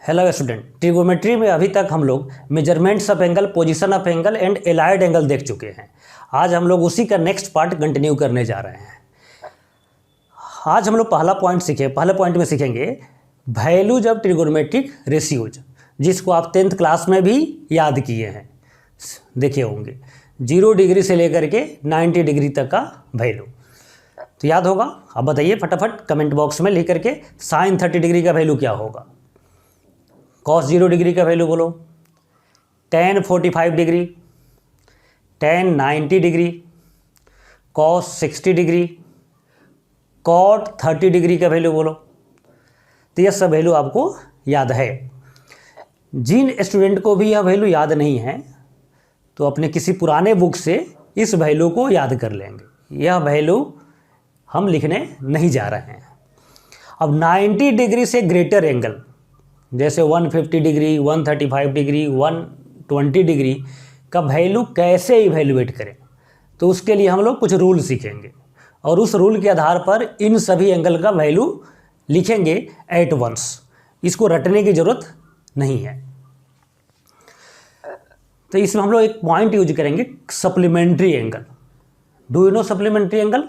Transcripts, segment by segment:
Hello student, trigonometry में अभी तक हम लोग measurements of angle, position of angle and allied angle देख चुके हैं। आज हम लोग उसी का नेक्स्ट पार्ट कंटिन्यू करने जा रहे हैं। आज हम लोग पहले पॉइंट में सीखेंगे वैल्यूज ऑफ ट्रिगोमेट्रिक रेशियोज, जिसको आप 10th क्लास में भी याद किए हैं, देखे होंगे। 0 डिग्री से लेकर के 90 डिग्री तक का वैल्यू तो याद होगा। अब बताइए फटाफट कमेंट बॉक्स में लिख करके साइन 30 डिग्री का वैल्यू क्या होगा, कॉस 0 डिग्री का वैल्यू बोलो, tan 45 degree, tan 90 degree, cos 60 degree, cot 30 degree का वैल्यू बोलो। तो यह सब वैल्यू आपको याद है। जिन स्टूडेंट को भी यह वैल्यू याद नहीं है तो अपने किसी पुराने बुक से इस वैल्यू को याद कर लेंगे। यह वैल्यू हम लिखने नहीं जा रहे हैं। अब 90 डिग्री से ग्रेटर एंगल जैसे 150 डिग्री, 135 डिग्री, 120 डिग्री का वैल्यू कैसे इवैल्यूएट करें, तो उसके लिए हम लोग कुछ रूल सीखेंगे और उस रूल के आधार पर इन सभी एंगल का वैल्यू लिखेंगे एट वंस। इसको रटने की ज़रूरत नहीं है। तो इसमें हम लोग एक पॉइंट यूज करेंगे, supplementary angle. Do you know supplementary angle?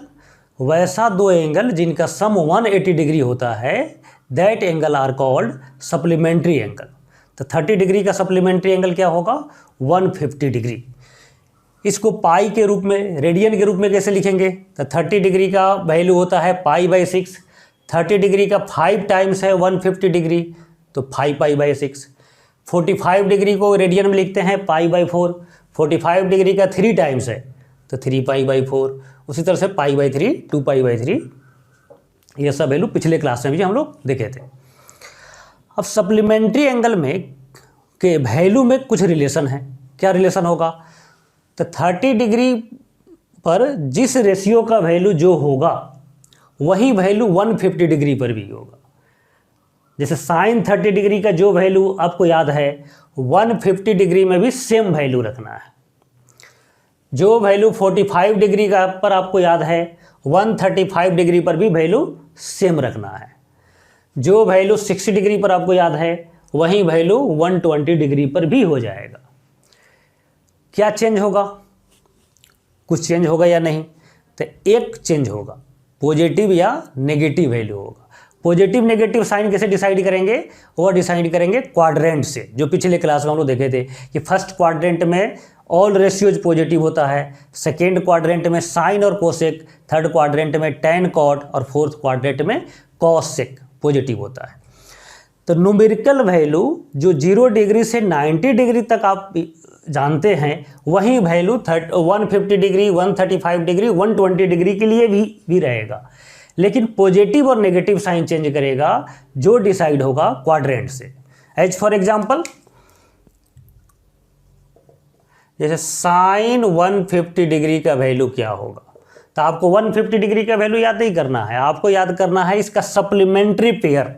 वैसा दो एंगल जिनका सम 180 डिग्री होता है, that angle are called supplementary angle. तो 30 डिग्री का सप्लीमेंट्री एंगल क्या होगा? 150 डिग्री। इसको पाई के रूप में, रेडियन के रूप में कैसे लिखेंगे? तो 30 डिग्री का वैल्यू होता है π/6। 30 डिग्री का 5 टाइम्स है 150 डिग्री, तो 5π/6। 45 डिग्री को रेडियन में लिखते हैं π/4। 45 डिग्री का 3 टाइम्स है तो 3π/4। उसी तरह से π/3, 2π/3। ये सब वैल्यू पिछले क्लास में भी हम लोग देखे थे। अब सप्लीमेंट्री एंगल में के वैल्यू में कुछ रिलेशन है। क्या रिलेशन होगा? तो 30 डिग्री पर जिस रेशियो का वैल्यू जो होगा वही वैल्यू 150 डिग्री पर भी होगा। जैसे साइन 30 डिग्री का जो वैल्यू आपको याद है, 150 डिग्री में भी सेम वैल्यू रखना है। जो वैल्यू 45 डिग्री का पर आपको याद है, 135 डिग्री पर भी वैल्यू सेम रखना है। जो वैल्यू 60 डिग्री पर आपको याद है, वही वैल्यू 120 डिग्री पर भी हो जाएगा। क्या चेंज होगा? कुछ चेंज होगा या नहीं? तो एक चेंज होगा, पॉजिटिव या नेगेटिव वैल्यू होगा। पॉजिटिव नेगेटिव साइन कैसे डिसाइड करेंगे? वो डिसाइड करेंगे क्वाड्रेंट से, जो पिछले क्लास में हम लोग देखे थे कि फर्स्ट क्वाड्रेंट में ऑल रेशियोज पॉजिटिव होता है, सेकेंड क्वाड्रेंट में साइन और कोसेक, थर्ड क्वाड्रेंट में टैन कॉट और फोर्थ क्वाड्रेंट में कॉसेक पॉजिटिव होता है। तो न्यूमेरिकल वैल्यू जो 0 डिग्री से 90 डिग्री तक आप जानते हैं, वही वैल्यू 150 डिग्री, 135 डिग्री, 120 डिग्री के लिए भी रहेगा। लेकिन पॉजिटिव और नेगेटिव साइन चेंज करेगा, जो डिसाइड होगा क्वाड्रेंट से। एज फॉर एग्जाम्पल, जैसे साइन 150 डिग्री का वैल्यू क्या होगा? तो आपको 150 डिग्री का वैल्यू याद नहीं करना है, आपको याद करना है इसका सप्लीमेंट्री पेयर।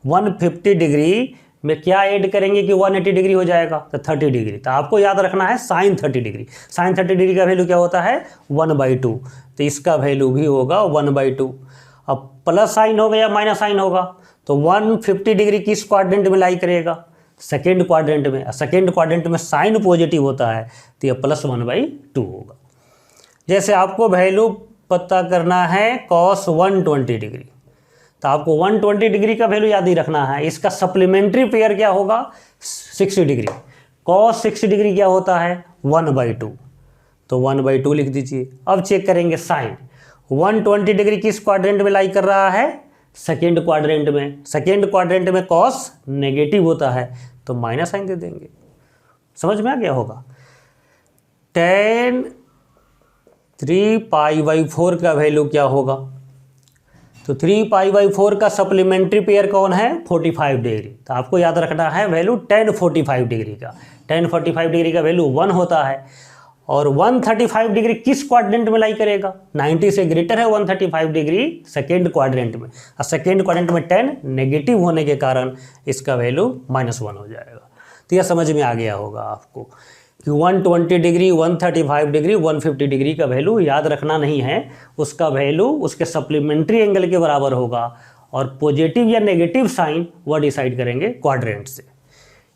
150 डिग्री में क्या ऐड करेंगे कि 180 डिग्री हो जाएगा? तो 30 डिग्री। तो आपको याद रखना है साइन 30 डिग्री। साइन 30 डिग्री का वैल्यू क्या होता है? 1/2। तो इसका वैल्यू भी होगा 1/2। अब प्लस साइन होगा या माइनस साइन होगा? तो 150 डिग्री किस क्वाड्रेंट में लाई करेगा? सेकेंड क्वाड्रेंट में। सेकेंड क्वाड्रेंट में साइन पॉजिटिव होता है तो यह +1/2 होगा। जैसे आपको वैल्यू पता करना है कॉस 120 डिग्री, तो आपको 120 डिग्री का वैल्यू याद ही रखना है। इसका सप्लीमेंट्री पेयर क्या होगा? 60 डिग्री। कॉस 60 डिग्री क्या होता है? 1/2। तो 1/2 लिख दीजिए। अब चेक करेंगे साइन 120 डिग्री किस क्वाड्रेंट में लाई कर रहा है? सेकेंड क्वाड्रेंट में। सेकेंड क्वाड्रेंट में कॉस नेगेटिव होता है तो माइनस साइन दे देंगे। समझ में आ गया होगा। tan 3π/4 का वैल्यू क्या होगा? तो 3π/4 का सप्लीमेंट्री पेयर कौन है? 45 डिग्री। तो आपको याद रखना है वैल्यू tan 45 डिग्री का। tan 45 डिग्री का वैल्यू 1 होता है। और 135 डिग्री किस क्वाड्रेंट में लाई करेगा? 90 से ग्रेटर है 135 डिग्री सेकेंड क्वाड्रेंट में, और सेकेंड क्वाड्रेंट में 10 नेगेटिव होने के कारण इसका वैल्यू -1 हो जाएगा। तो यह समझ में आ गया होगा आपको कि 120 डिग्री, 135 डिग्री, 150 डिग्री का वैल्यू याद रखना नहीं है। उसका वैल्यू उसके सप्लीमेंट्री एंगल के बराबर होगा और पॉजिटिव या नेगेटिव साइन वह डिसाइड करेंगे क्वाड्रेंट से।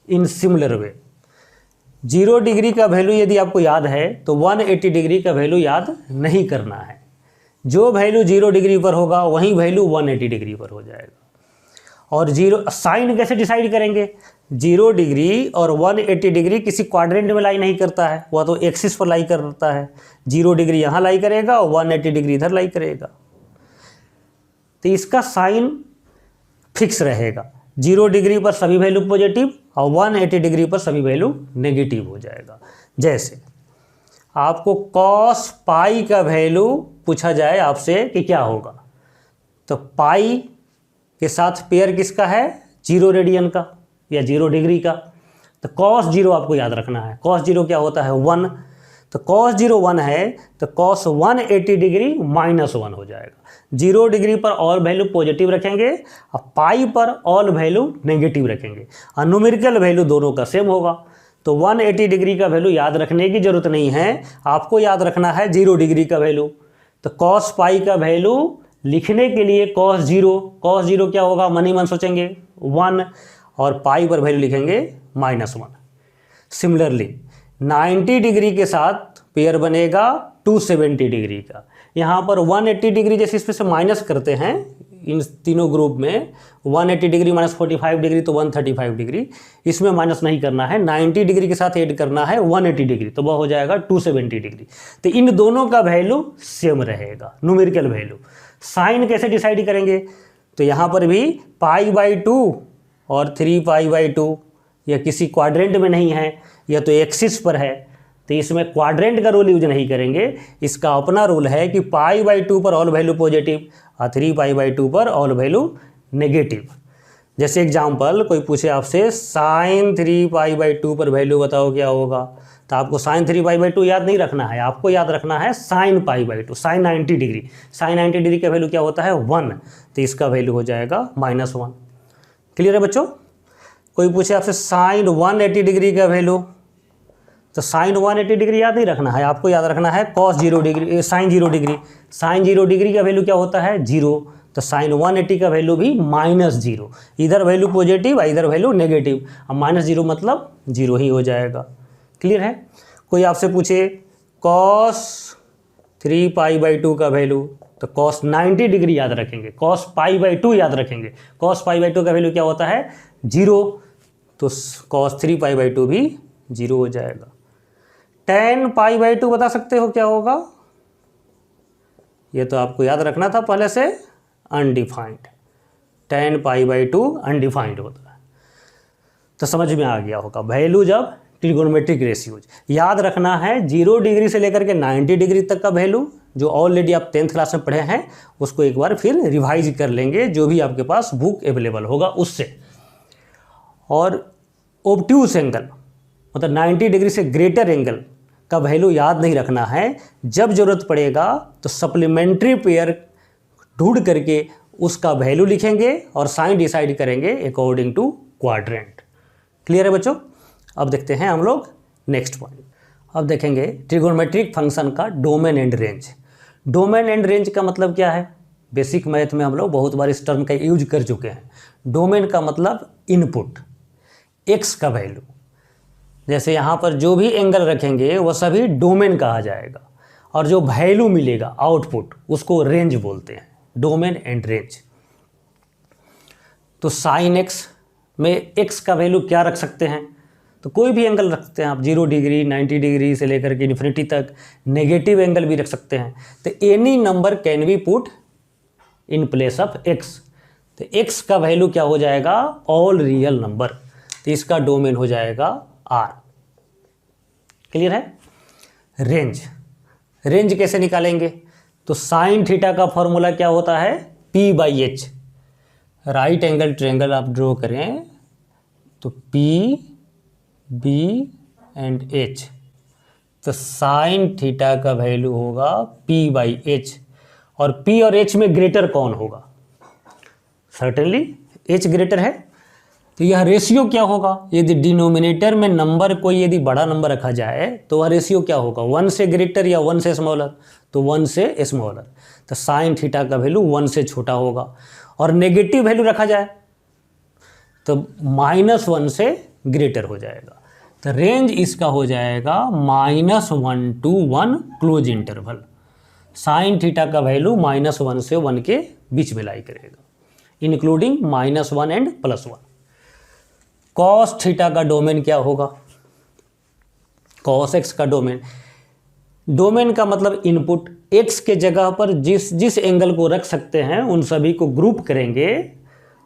इन सिमिलर वे 0 डिग्री का वैल्यू यदि आपको याद है तो 180 डिग्री का वैल्यू याद नहीं करना है। जो वैल्यू 0 डिग्री पर होगा वही वैल्यू 180 डिग्री पर हो जाएगा। और जीरो साइन कैसे डिसाइड करेंगे? 0 डिग्री और 180 डिग्री किसी क्वाड्रेंट में लाई नहीं करता है, वह तो एक्सिस पर लाई करता है। 0 डिग्री यहाँ लाई करेगा और 180 डिग्री इधर लाई करेगा, तो इसका साइन फिक्स रहेगा। 0 डिग्री पर सभी वैल्यू पॉजिटिव और 180 डिग्री पर सभी वैल्यू नेगेटिव हो जाएगा। जैसे आपको कॉस पाई का वैल्यू पूछा जाए आपसे कि क्या होगा, तो पाई के साथ पेयर किसका है? 0 रेडियन का या 0 डिग्री का। तो कॉस 0 आपको याद रखना है। कॉस 0 क्या होता है? 1। तो कॉस 0 1 है, तो कॉस 180 डिग्री -1 हो जाएगा। 0 डिग्री पर ऑल वैल्यू पॉजिटिव रखेंगे और पाई पर ऑल वैल्यू नेगेटिव रखेंगे और न्यूमेरिकल वैल्यू दोनों का सेम होगा। तो 180 डिग्री का वैल्यू याद रखने की जरूरत नहीं है, आपको याद रखना है 0 डिग्री का वैल्यू। तो कॉस पाई का वैल्यू लिखने के लिए कॉस 0 क्या होगा? मन ही मन सोचेंगे 1 और पाई पर वैल्यू लिखेंगे -1। सिमिलरली 90 डिग्री के साथ पेयर बनेगा 270 डिग्री का। यहाँ पर 180 डिग्री जैसे इसमें से माइनस करते हैं इन तीनों ग्रुप में, 180 डिग्री -45 डिग्री तो 135 डिग्री, इसमें माइनस नहीं करना है। 90 डिग्री के साथ ऐड करना है 180 डिग्री, तो वह हो जाएगा 270 डिग्री। तो इन दोनों का वैल्यू सेम रहेगा, न्यूमेरिकल वैल्यू। साइन कैसे डिसाइड करेंगे? तो यहाँ पर भी π/2 और 3π/2, यह किसी क्वाड्रेंट में नहीं है, यह तो एक्सिस पर है, तो इसमें क्वाड्रेंट का रूल यूज नहीं करेंगे। इसका अपना रूल है कि π/2 पर ऑल वैल्यू पॉजिटिव और 3π/2 पर ऑल वैल्यू नेगेटिव। जैसे एग्जांपल कोई पूछे आपसे साइन 3π/2 पर वैल्यू बताओ क्या होगा, तो आपको साइन 3π/2 याद नहीं रखना है, आपको याद रखना है sine π/2, sine 90 degree. Sine 90 degree का वैल्यू क्या होता है? 1, तो इसका वैल्यू हो जाएगा -1। क्लियर है बच्चों? कोई पूछे आपसे साइन 180 डिग्री का वैल्यू, तो साइन 180 डिग्री याद नहीं रखना है, आपको याद रखना है cos 0 degree, sine 0 degree. Sine 0 degree का वैल्यू क्या होता है? 0, तो साइन 180 का वैल्यू भी -0। इधर वैल्यू पॉजिटिव इधर वैल्यू नेगेटिव, अब -0 मतलब 0 ही हो जाएगा। क्लियर है? कोई आपसे पूछे कॉस 3π/2 का वैल्यू, तो कॉस 90 डिग्री याद रखेंगे, कॉस π/2 याद रखेंगे। कॉस π/2 का वैल्यू क्या होता है? 0, तो कॉस 3π/2 भी 0 हो जाएगा। tan π/2 बता सकते हो क्या होगा? ये तो आपको याद रखना था पहले से, अनडिफाइंड। tan π/2 अनडिफाइंड होता है, तो समझ में आ गया होगा। वैल्यू जब ट्रिगोनोमेट्रिक रेशियोज याद रखना है, 0 डिग्री से लेकर के 90 डिग्री तक का वैल्यू जो ऑलरेडी आप 10th क्लास में पढ़े हैं उसको एक बार फिर रिवाइज कर लेंगे, जो भी आपके पास बुक अवेलेबल होगा उससे। और ऑब्ट्यूस एंगल मतलब 90 डिग्री से ग्रेटर एंगल का वैल्यू याद नहीं रखना है, जब ज़रूरत पड़ेगा तो सप्लीमेंट्री पेयर ढूंढ करके उसका वैल्यू लिखेंगे और साइन डिसाइड करेंगे अकॉर्डिंग टू क्वाड्रेंट। क्लियर है बच्चों? अब देखते हैं हम लोग नेक्स्ट पॉइंट। अब देखेंगे ट्रिगोनोमेट्रिक फंक्शन का domain and range. Domain and range का मतलब क्या है? बेसिक मैथ में हम लोग बहुत बार इस टर्म का यूज कर चुके हैं। डोमेन का मतलब इनपुट, एक्स का वैल्यू। जैसे यहाँ पर जो भी एंगल रखेंगे वह सभी डोमेन कहा जाएगा, और जो वैल्यू मिलेगा आउटपुट उसको रेंज बोलते हैं, डोमेन एंड रेंज। तो साइन एक्स में एक्स का वैल्यू क्या रख सकते हैं? तो कोई भी एंगल रख सकते हैं आप, 0 डिग्री 90 डिग्री से लेकर के इन्फिनिटी तक, नेगेटिव एंगल भी रख सकते हैं। तो any number can be put in place of x. तो एक्स का वैल्यू क्या हो जाएगा? ऑल रियल नंबर, तो इसका डोमेन हो जाएगा आर। क्लियर है? रेंज, रेंज कैसे निकालेंगे? तो साइन थीटा का फॉर्मूला क्या होता है? P/H। राइट एंगल ट्रायंगल आप ड्रॉ करें तो P, B एंड H, तो साइन थीटा का वैल्यू होगा P/H। और P और H में ग्रेटर कौन होगा? सर्टेनली H ग्रेटर है। तो यह रेशियो क्या होगा? यदि डिनोमिनेटर में नंबर कोई यदि बड़ा नंबर रखा जाए तो वह रेशियो क्या होगा? 1 से ग्रेटर या 1 से स्मॉलर? तो 1 से स्मॉलर। तो साइन थीटा का वैल्यू 1 से छोटा होगा। और नेगेटिव वैल्यू रखा जाए तो -1 से ग्रेटर हो जाएगा। तो रेंज इसका हो जाएगा -1 to 1 close interval. Sine theta का वैल्यू -1 से 1 के बीच में लाई करेगा, इंक्लूडिंग -1 एंड +1। कॉस थीटा का डोमेन क्या होगा? कॉस एक्स का डोमेन का मतलब इनपुट एक्स के जगह पर जिस एंगल को रख सकते हैं उन सभी को ग्रुप करेंगे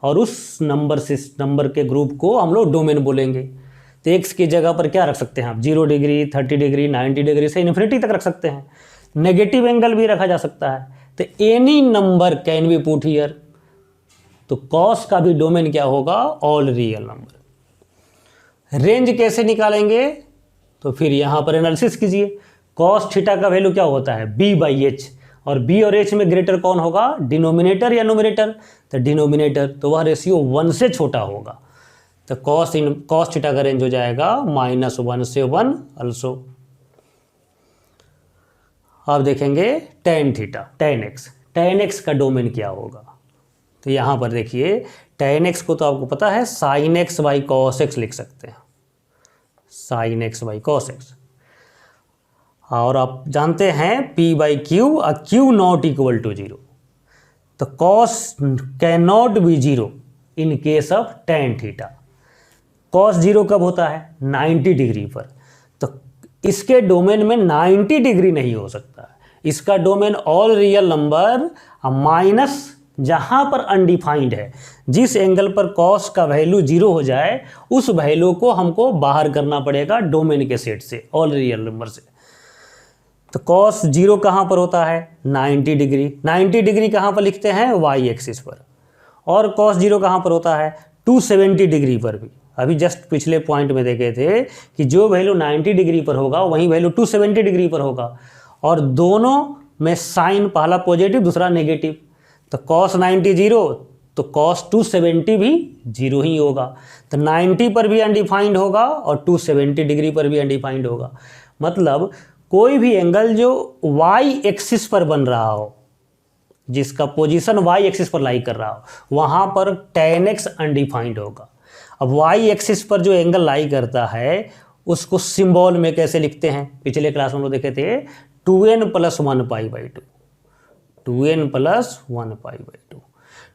और उस नंबर के ग्रुप को हम लोग डोमेन बोलेंगे। तो एक्स की जगह पर क्या रख सकते हैं आप? 0 डिग्री, 30 डिग्री, 90 डिग्री से इन्फिनिटी तक रख सकते हैं। नेगेटिव एंगल भी रखा जा सकता है। तो any number can be put here. तो कॉस का भी डोमेन क्या होगा? All real number. रेंज कैसे निकालेंगे? तो फिर यहाँ पर एनालिसिस कीजिए। कॉस थीटा का वैल्यू क्या होता है? b/h, और b और h में ग्रेटर कौन होगा? डिनोमिनेटर या नोमिनेटर? तो डिनोमिनेटर, तो वह रेशियो 1 से छोटा होगा। तो कॉस थीटा का रेंज हो जाएगा -1 से 1 अल्सो। अब देखेंगे tan थीटा, tan x का डोमेन क्या होगा? तो यहाँ पर देखिए tan x को तो आपको पता है sin x by cos x लिख सकते हैं, sin x by cos x। और आप जानते हैं p/q और q नॉट इक्वल टू 0। तो cos can not B 0 in case of tan theta. cos 0 कब होता है? 90 डिग्री पर। तो इसके डोमेन में 90 डिग्री नहीं हो सकता है। इसका domain all real number minus जहाँ पर अनडिफाइंड है, जिस एंगल पर cos का वैल्यू 0 हो जाए उस वैल्यू को हमको बाहर करना पड़ेगा डोमेन के सेट से, ऑल रियल नंबर से। तो cos 0 कहाँ पर होता है? 90 डिग्री। 90 डिग्री कहाँ पर लिखते हैं? y एक्सिस पर। और cos 0 कहाँ पर होता है? 270 डिग्री पर भी। अभी जस्ट पिछले पॉइंट में देखे थे कि जो वैल्यू 90 डिग्री पर होगा वही वैल्यू 270 डिग्री पर होगा, और दोनों में साइन पहला पॉजिटिव दूसरा नेगेटिव। तो cos 90 0 तो cos 270 भी 0 ही होगा। तो 90 पर भी अनडिफाइंड होगा और 270 डिग्री पर भी अनडिफाइंड होगा। मतलब कोई भी एंगल जो y एक्सिस पर बन रहा हो, जिसका पोजीशन y एक्सिस पर लाई कर रहा हो, वहाँ पर tan x अनडिफाइंड होगा। अब y एक्सिस पर जो एंगल लाई करता है उसको सिंबल में कैसे लिखते हैं? पिछले क्लास में हम लोग देखे थे 2n + 1π/2, 2n + 1π/2।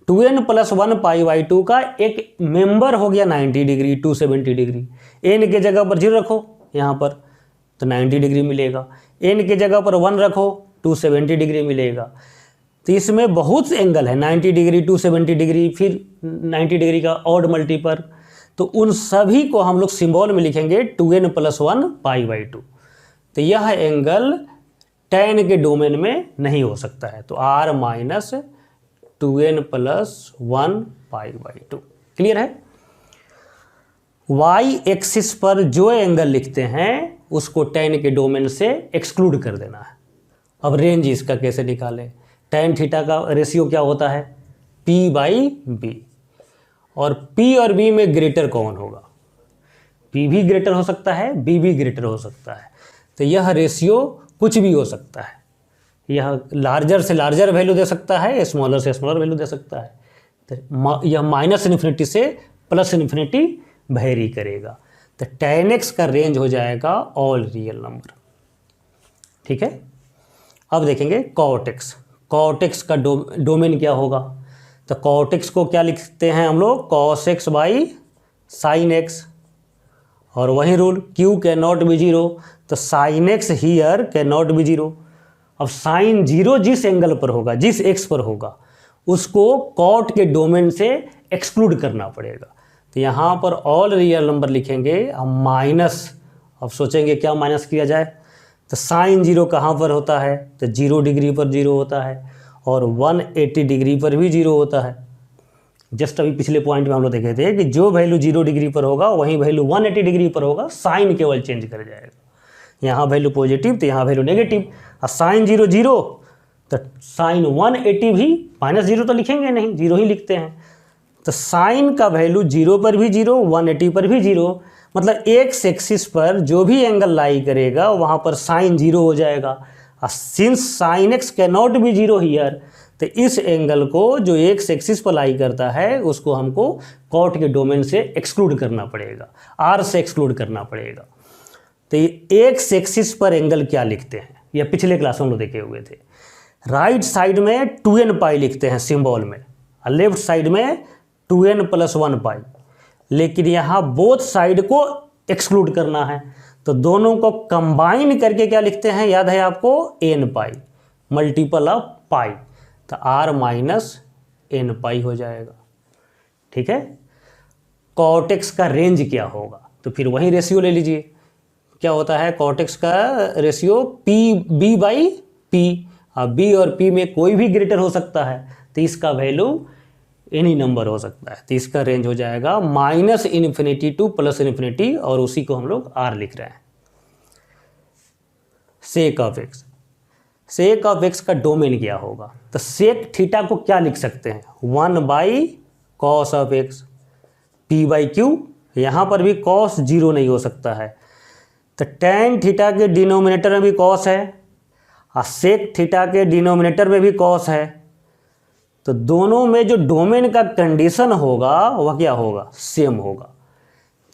2n + 1π/2 का एक मेंबर हो गया 90 डिग्री, 270 डिग्री। n के जगह पर 0 रखो यहाँ पर तो 90 डिग्री मिलेगा, n के जगह पर 1 रखो 270 डिग्री मिलेगा। तो इसमें बहुत से एंगल है, 90 डिग्री, 270 डिग्री, फिर 90 डिग्री का ऑड मल्टीपल। तो उन सभी को हम लोग सिंबल में लिखेंगे 2n + 1π/2। तो यह एंगल tan के डोमेन में नहीं हो सकता है। तो r - 2n + 1π/2। क्लियर है? y एक्सिस पर जो एंगल लिखते हैं उसको tan के डोमेन से एक्सक्लूड कर देना है। अब रेंज इसका कैसे निकालें? tan थीटा का रेशियो क्या होता है? p/b। और p और b में ग्रेटर कौन होगा? p भी ग्रेटर हो सकता है, b भी ग्रेटर हो सकता है। तो यह रेशियो कुछ भी हो सकता है। यह लार्जर से लार्जर वैल्यू दे सकता है, स्मॉलर से स्मॉलर वैल्यू दे सकता है। तो यह -∞ से +∞ वेरी करेगा। तो tan x का रेंज हो जाएगा ऑल रियल नंबर। ठीक है? अब देखेंगे cot x का डोमेन क्या होगा? तो cot x को क्या लिखते हैं हम लोग? cos x/sin x। और वही rule q can not B 0, तो sin x here can not B 0। अब sin 0 जिस एंगल पर होगा, जिस x पर होगा, उसको cot के डोमेन से एक्सक्लूड करना पड़ेगा। तो यहाँ पर ऑल रियल नंबर लिखेंगे माइनस। अब सोचेंगे क्या माइनस किया जाए? तो sin 0 कहाँ पर होता है? तो 0 डिग्री पर 0 होता है और 180 डिग्री पर भी 0 होता है। जस्ट अभी पिछले पॉइंट में हम लोग देखे थे कि जो वैल्यू 0 डिग्री पर होगा वहीं वैल्यू 180 डिग्री पर होगा, साइन केवल चेंज कर जाएगा। यहाँ वैल्यू पॉजिटिव तो यहाँ वैल्यू नेगेटिव। और sin 0 0 तो sin 180 भी -0 तो लिखेंगे नहीं, 0 ही लिखते हैं। तो साइन का वैल्यू 0 पर भी 0, 180 पर भी 0। मतलब एक्स एक्सिस पर जो भी एंगल लाई करेगा वहाँ पर sin 0 हो जाएगा। Since sin x can not B 0 here, तो इस एंगल को जो एक्स एक्सिस पर लाई करता है उसको हमको कॉट के डोमेन से एक्सक्लूड करना पड़ेगा, आर से एक्सक्लूड करना पड़ेगा। तो ये एक्स एक्सिस पर एंगल क्या लिखते हैं, या पिछले क्लास में हम लोग देखे हुए थे। राइट साइड में 2n पाई लिखते हैं सिंबल में, और लेफ्ट साइड में 2n + 1 पाई। लेकिन यहाँ बोथ साइड को एक्सक्लूड करना है, तो दोनों को कंबाइन करके क्या लिखते हैं, याद है आपको, n पाई मल्टीपल ऑफ पाई, तो r - n पाई हो जाएगा। ठीक है। कॉट एक्स का रेंज क्या होगा, तो फिर वही रेशियो ले लीजिए। क्या होता है कॉट एक्स का रेशियो b/p। अब b और p में कोई भी ग्रेटर हो सकता है, तो इसका वैल्यू एनी नंबर हो सकता है, तो इसका रेंज हो जाएगा -∞ to +∞, और उसी को हम लोग r लिख रहे हैं। Sake of x, sake of x का डोमेन क्या होगा, तो सेक थीटा को क्या लिख सकते हैं, 1/cos ऑफ एक्स, p/q। यहाँ पर भी cos 0 नहीं हो सकता है, तो tan थीटा के डिनोमिनेटर में भी cos है और सेक थीटा के डिनोमिनेटर में भी cos है, तो दोनों में जो डोमेन का कंडीशन होगा वह क्या होगा, सेम होगा।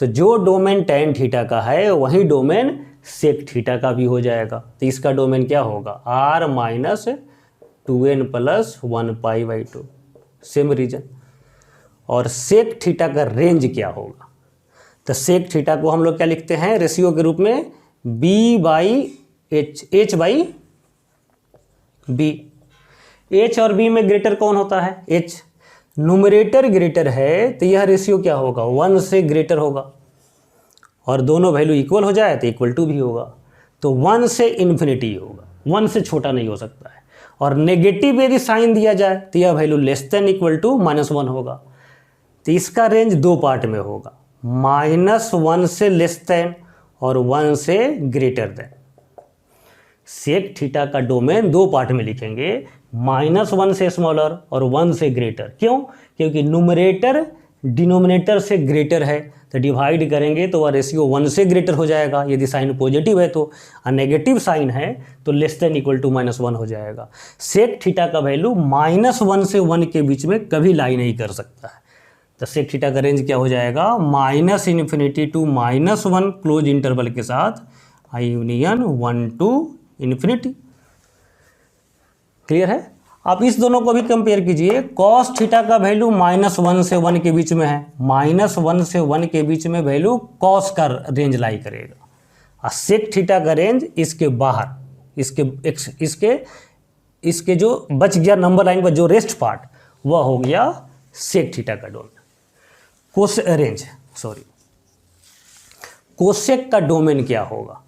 तो जो डोमेन tan थीटा का है वही डोमेन सेक थीटा का भी हो जाएगा, तो इसका डोमेन क्या होगा, r - 2n + 1 π/2, सेम रीजन। और सेक थीटा का रेंज क्या होगा, तो सेक थीटा को हम लोग क्या लिखते हैं रेशियो के रूप में, b/h, h/b। h और b में ग्रेटर कौन होता है, h। न्यूमरेटर ग्रेटर है तो यह रेशियो क्या होगा, 1 से ग्रेटर होगा, और दोनों वैल्यू इक्वल हो जाए तो = भी होगा, तो 1 से इन्फिनिटी होगा, 1 से छोटा नहीं हो सकता है। और नेगेटिव यदि साइन दिया जाए तो यह वैल्यू <= -1 होगा, तो इसका रेंज 2 पार्ट में होगा, -1 से <, और 1 से ग्रेटर। सेक थीटा का डोमेन 2 पार्ट में लिखेंगे, -1 से स्मॉलर और 1 से ग्रेटर। क्यों, क्योंकि न्यूमरेटर डिनोमिनेटर से ग्रेटर है, तो डिवाइड करेंगे तो वह रेशियो 1 से ग्रेटर हो जाएगा यदि साइन पॉजिटिव है तो, और नेगेटिव साइन है तो <= -1 हो जाएगा। सेक थीटा का वैल्यू -1 से 1 के बीच में कभी लाई नहीं कर सकता है, तो सेक थीटा का रेंज क्या हो जाएगा, -∞ to -1 क्लोज इंटरवल के साथ यूनियन 1 to ∞। क्लियर है। आप इस दोनों को भी कंपेयर कीजिए, cos थीटा का वैल्यू -1 से 1 के बीच में है, -1 से 1 के बीच में वैल्यू cos का रेंज लाई करेगा, और सेक थीटा का रेंज इसके बाहर, इसके जो बच गया नंबर लाइन पर जो रेस्ट पार्ट वह हो गया सेक थीटा का डोमेन। कोसेक का डोमेन क्या होगा,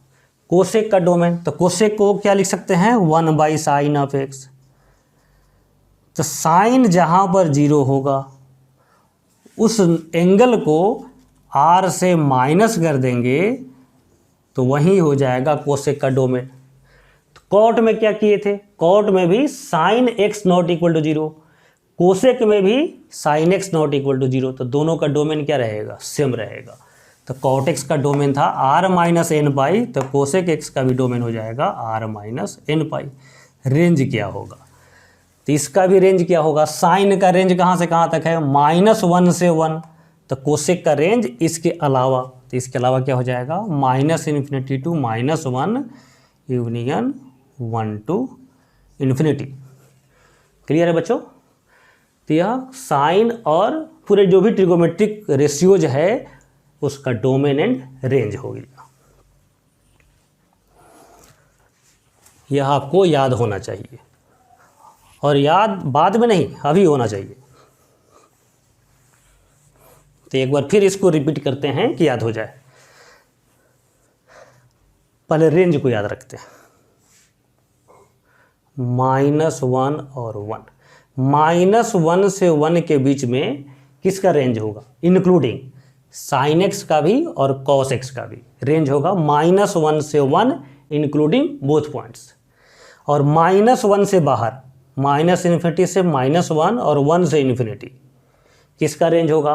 कोसेक का डोमेन, तो कोसेक को क्या लिख सकते हैं, 1/sin ऑफ x। तो साइन जहाँ पर 0 होगा उस एंगल को r से माइनस कर देंगे तो वही हो जाएगा कोसेक का डोमेन। तो कॉट में क्या किए थे, कॉट में भी sin x ≠ 0, कोसेक में भी sin x ≠ 0, तो दोनों का डोमेन क्या रहेगा, सेम रहेगा। तो कॉट एक्स का डोमेन था r - n पाई, तो कोसेक x का भी डोमेन हो जाएगा r - n पाई। रेंज क्या होगा, तो इसका भी रेंज क्या होगा, साइन का रेंज कहाँ से कहाँ तक है, -1 से 1, तो कोसेक का रेंज इसके अलावा, तो इसके अलावा क्या हो जाएगा, -∞ to -1 यूनियन 1 to ∞। क्लियर है बच्चों। तो यह साइन और पूरे जो भी ट्रिगोमेट्रिक रेशियोज है उसका डोमेन एंड रेंज हो गया। यह आपको याद होना चाहिए, और याद बाद में नहीं अभी होना चाहिए। तो एक बार फिर इसको रिपीट करते हैं कि याद हो जाए। पहले रेंज को याद रखते हैं, -1 और 1, -1 से 1 के बीच में किसका रेंज होगा, इंक्लूडिंग sin x का भी और cos x का भी रेंज होगा, -1 से 1 इंक्लूडिंग बोथ पॉइंट्स। और -1 से बाहर, -∞ से -1 और 1 से ∞ किसका रेंज होगा,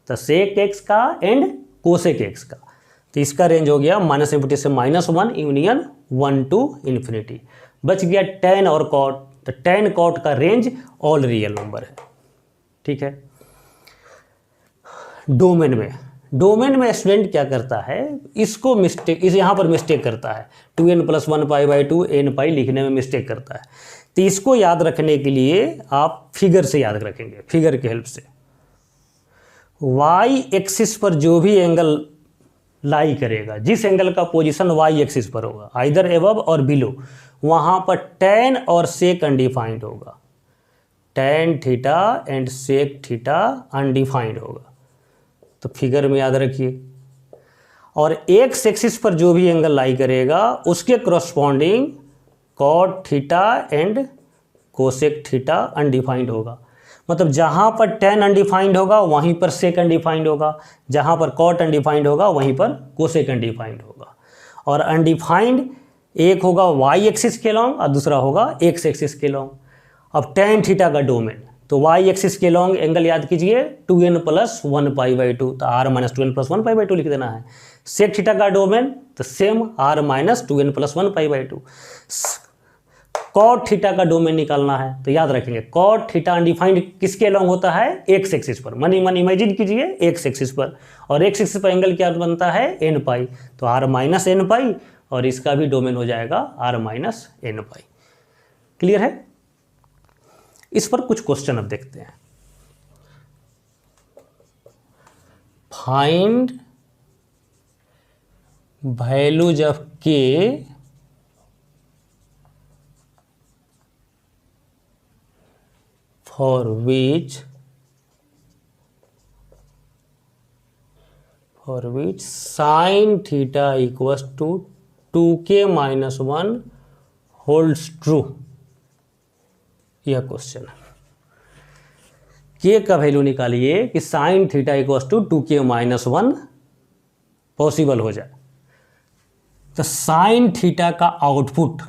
तो sec x का एंड cosec x का। तो इसका रेंज हो गया -∞ से -1 यूनियन 1 to ∞। बच गया tan और cot, तो tan cot का रेंज ऑल रियल नंबर है, ठीक है। डोमेन में स्टूडेंट क्या करता है, इसको मिस्टेक, इस यहाँ पर मिस्टेक करता है, 2n + 1 π/2 n पाई लिखने में मिस्टेक करता है। तो इसको याद रखने के लिए आप फिगर से याद रखेंगे, फिगर की हेल्प से। y एक्सिस पर जो भी एंगल लाई करेगा, जिस एंगल का पोजीशन y एक्सिस पर होगा, आइदर एबव और बिलो, वहाँ पर tan और sec अनडिफाइंड होगा, tan theta and sec theta undefined होगा। तो फिगर में याद रखिए। और एक्स एक्सिस पर जो भी एंगल लाई करेगा उसके corresponding cot theta and cosec theta undefined होगा। मतलब जहाँ पर tan अनडिफाइंड होगा वहीं पर sec अनडिफाइंड होगा, जहाँ पर cot अनडिफाइंड होगा वहीं पर कोसेक अनडिफाइंड होगा। और अनडिफाइंड एक होगा y एक्सिस के लॉन्ग और दूसरा होगा x एक्सिस के लॉन्ग। अब tan थीटा का डोमेन, तो y एक्सिस के लॉन्ग एंगल याद कीजिए 2n + 1 π/2, तो r - 2n + 1 π/2 लिख देना है। sec थीटा का डोमेन तो same r - 2n + 1 π/2। cot theta का डोमेन निकालना है तो याद रखेंगे cot थीटा अनडिफाइंड किसके लॉन्ग होता है, x एक्सिस पर। मन इमेजिन कीजिए x एक्सिस पर, और x एक्सिस पर एंगल क्या बनता है, n पाई, तो r - n पाई, और इसका भी डोमेन हो जाएगा r - n पाई। क्लियर है। इस पर कुछ क्वेश्चन अब देखते हैं। Find values of k for which sin theta equals to 2k - 1 holds true. यह क्वेश्चन है। k का वैल्यू निकालिए कि sin theta equals to 2k - 1 possible हो जाए। तो sin थीटा का आउटपुट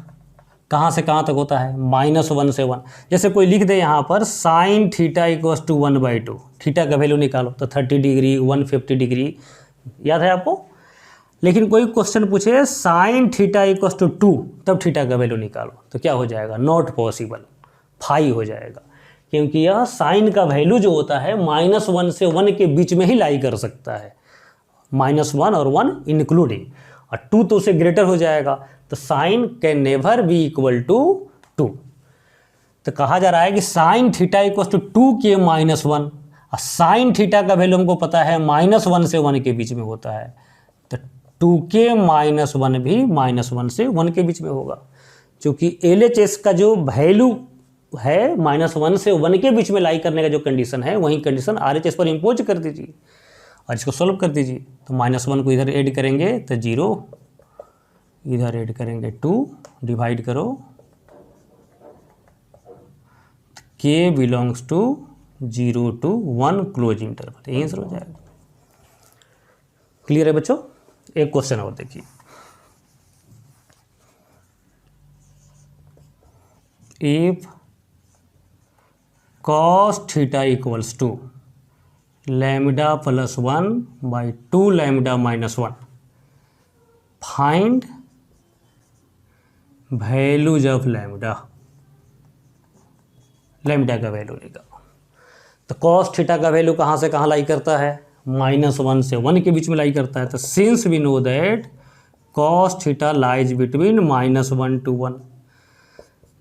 कहाँ से कहाँ तक होता है, -1 से 1। जैसे कोई लिख दे यहाँ पर sin theta equals to 1/2, theta का वैल्यू निकालो तो 30 डिग्री 150 डिग्री, याद है आपको। लेकिन कोई क्वेश्चन पूछे sin थीटा इक्वल्स टू 2, तब थीटा का वैल्यू निकालो, तो क्या हो जाएगा, नॉट पॉसिबल, फाई हो जाएगा। क्योंकि यह साइन का वैल्यू जो होता है -1 से 1 के बीच में ही लाई कर सकता है, -1 और 1 इंक्लूडिंग, और 2 तो उससे ग्रेटर हो जाएगा। तो sine can never be equal to 2। तो कहा जा रहा है कि sine theta equal to 2k - 1, और साइन थीटा का वैल्यू हमको पता है -1 से 1 के बीच में होता है, तो 2k - 1 भी -1 से 1 के बीच में होगा। क्योंकि LHS का जो वैल्यू है -1 से 1 के बीच में लाई करने का जो कंडीशन है, वही कंडीशन RHS पर इम्पोज कर दीजिए और इसको सॉल्व कर दीजिए। तो -1 को इधर ऐड करेंगे तो 0, इधर ऐड करेंगे 2, डिवाइड करो, k belongs to 0 to 1 close interval, यही आंसर हो जाएगा। क्लियर है बच्चों। एक क्वेश्चन और देखिए, if cos theta equals to lambda + 1/2 lambda - 1, find values of lambda का वैल्यू निकालो। तो cos थीटा का वैल्यू कहाँ से कहाँ लाई करता है, -1 से 1 के बीच में लाई करता है। तो since we know that cos theta lies between -1 to 1,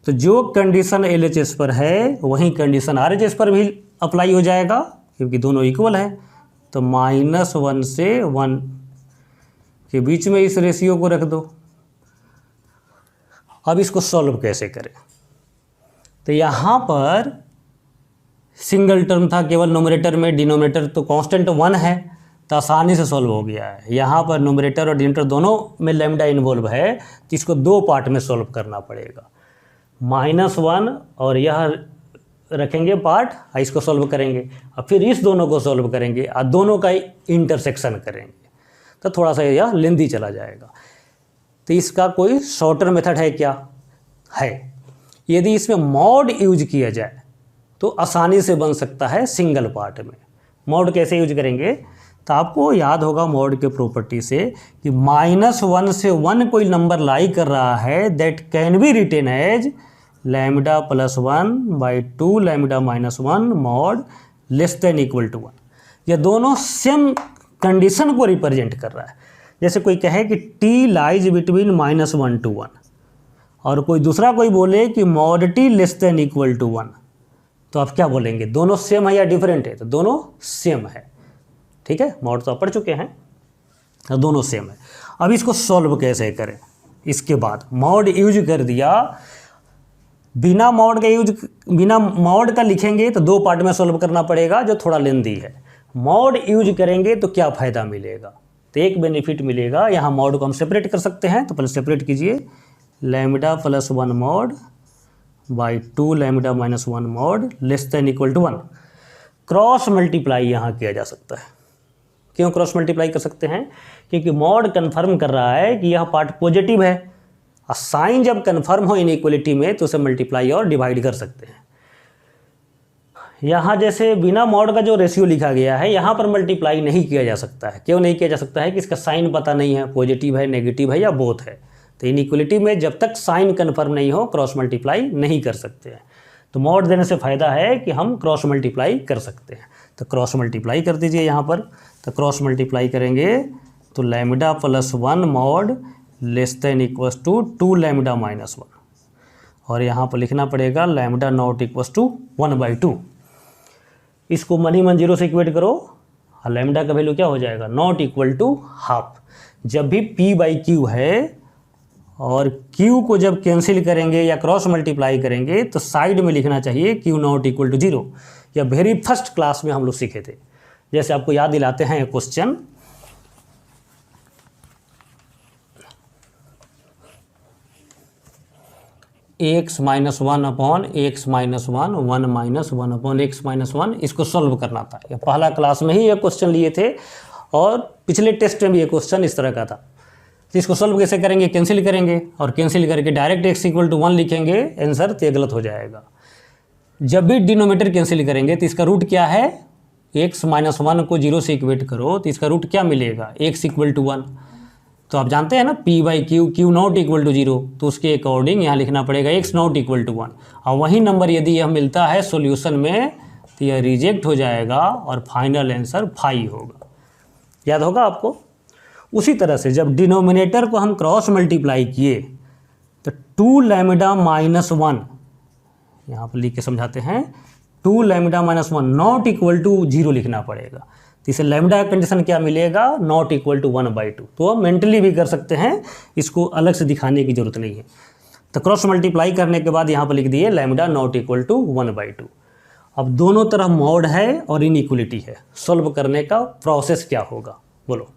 तो जो कंडीशन LHS पर है वही कंडीशन RHS पर भी अप्लाई हो जाएगा, क्योंकि दोनों इक्वल है। तो -1 से 1 के बीच में इस रेशियो को रख दो। अब इसको सॉल्व कैसे करें, तो यहाँ पर सिंगल टर्म था केवल नोमरेटर में, डिनोमिनेटर तो कांस्टेंट 1 है, तो आसानी से सॉल्व हो गया है। यहाँ पर नोमरेटर और डिनोमिनेटर दोनों में लैम्डा इन्वॉल्व है, तो इसको 2 पार्ट में सॉल्व करना पड़ेगा। -1 और यह रखेंगे पार्ट, इसको सॉल्व करेंगे, और फिर इस दोनों को सॉल्व करेंगे और दोनों का इंटरसेक्शन करेंगे, तो थोड़ा सा यह लेंदी चला जाएगा। तो इसका कोई शॉर्टर मेथड है क्या, है। यदि इसमें मॉड यूज किया जाए तो आसानी से बन सकता है सिंगल पार्ट में। मॉड कैसे यूज करेंगे, तो आपको याद होगा मॉड के प्रॉपर्टी से कि -1 से 1 कोई नंबर लाई कर रहा है, that can be written as lambda plus 1/2 lambda minus 1 mod less than equal to 1। ये दोनों सेम कंडीशन को रिप्रेजेंट कर रहा है। जैसे कोई कहे कि t लाइज बिटवीन -1 to 1 और कोई दूसरा कोई बोले कि mod t less than equal to 1, तो आप क्या बोलेंगे? दोनों सेम है या डिफरेंट है? तो दोनों सेम है। ठीक है, मॉड तो आप पढ़ चुके हैं, तो दोनों सेम है। अब इसको सॉल्व कैसे करें? इसके बाद मॉड यूज कर दिया, बिना मॉड का लिखेंगे तो 2 पार्ट में सॉल्व करना पड़ेगा जो थोड़ा लेंदी है। मॉड यूज करेंगे तो क्या फ़ायदा मिलेगा? तो एक बेनिफिट मिलेगा, यहाँ मॉड को हम सेपरेट कर सकते हैं, तो पहले सेपरेट कीजिए, lambda plus 1 mod by 2 lambda minus 1 mod less than equal to 1। Cross multiply यहाँ किया जा सकता है। क्यों क्रॉस मल्टीप्लाई कर सकते हैं? क्योंकि मॉड कन्फर्म कर रहा है कि यह पार्ट पॉजिटिव है, और साइन जब कन्फर्म हो इनइक्वलिटी में तो उसे मल्टीप्लाई और डिवाइड कर सकते हैं। यहाँ जैसे बिना मॉड का जो रेशियो लिखा गया है, यहाँ पर मल्टीप्लाई नहीं किया जा सकता है। क्यों नहीं किया जा सकता है? कि इसका साइन पता नहीं है, पॉजिटिव है, नेगेटिव है या बोथ है। तो इनइक्वलिटी में जब तक साइन कन्फर्म नहीं हो क्रॉस मल्टीप्लाई नहीं कर सकते हैं। तो मॉड देने से फ़ायदा है कि हम क्रॉस मल्टीप्लाई कर सकते हैं। तो क्रॉस मल्टीप्लाई कर दीजिए यहाँ पर। तो क्रॉस मल्टीप्लाई करेंगे तो lambda plus 1 mod less than equals to 2 lambda minus 1, और यहाँ पर लिखना पड़ेगा लैम्डा नॉट इक्वल्स टू 1/2। इसको मन ही मन 0 से इक्वेट करो, और लैम्डा का वैल्यू क्या हो जाएगा? Not equal to half. जब भी p/q है और q को जब कैंसिल करेंगे या क्रॉस मल्टीप्लाई करेंगे तो साइड में लिखना चाहिए q नॉट इक्वल टू 0। या वेरी फर्स्ट क्लास में हम लोग सीखे थे। जैसे आपको याद दिलाते हैं question, x minus 1 upon x minus 1 1 minus 1 upon x minus 1, इसको सॉल्व करना था। ये पहला क्लास में ही ये क्वेश्चन लिए थे, और पिछले टेस्ट में भी ये क्वेश्चन इस तरह का था। तो इसको सॉल्व कैसे करेंगे? कैंसिल करेंगे, और कैंसिल करके डायरेक्ट x इक्वल टू 1 लिखेंगे आंसर, तो ये गलत हो जाएगा। जब भी डिनोमिनेटर कैंसिल करेंगे तो इसका रूट क्या है? x माइनस 1 को 0 से इक्वेट करो तो इसका रूट क्या मिलेगा? x equal to 1। तो आप जानते हैं ना p/q q not equal to 0, तो उसके अकॉर्डिंग यहाँ लिखना पड़ेगा x नॉट इक्वल टू 1। और वही नंबर यदि यह मिलता है सॉल्यूशन में तो यह रिजेक्ट हो जाएगा और फाइनल आंसर 5 होगा। याद होगा आपको? उसी तरह से जब डिनोमिनेटर को हम क्रॉस मल्टीप्लाई किए तो 2 लैम्डा माइनस 1, यहाँ पर लिख के समझाते हैं, 2 lambda minus 1 not equal to 0 लिखना पड़ेगा। तो इसे लैम्डा का कंडीशन क्या मिलेगा? Not equal to 1/2। तो हम मेंटली भी कर सकते हैं, इसको अलग से दिखाने की जरूरत नहीं है। तो क्रॉस मल्टीप्लाई करने के बाद यहाँ पर लिख दिए लैम्डा नॉट इक्वल टू 1/2। अब दोनों तरफ मॉड है और इनइक्वलिटी है, सॉल्व करने का प्रोसेस क्या होगा? बोलो,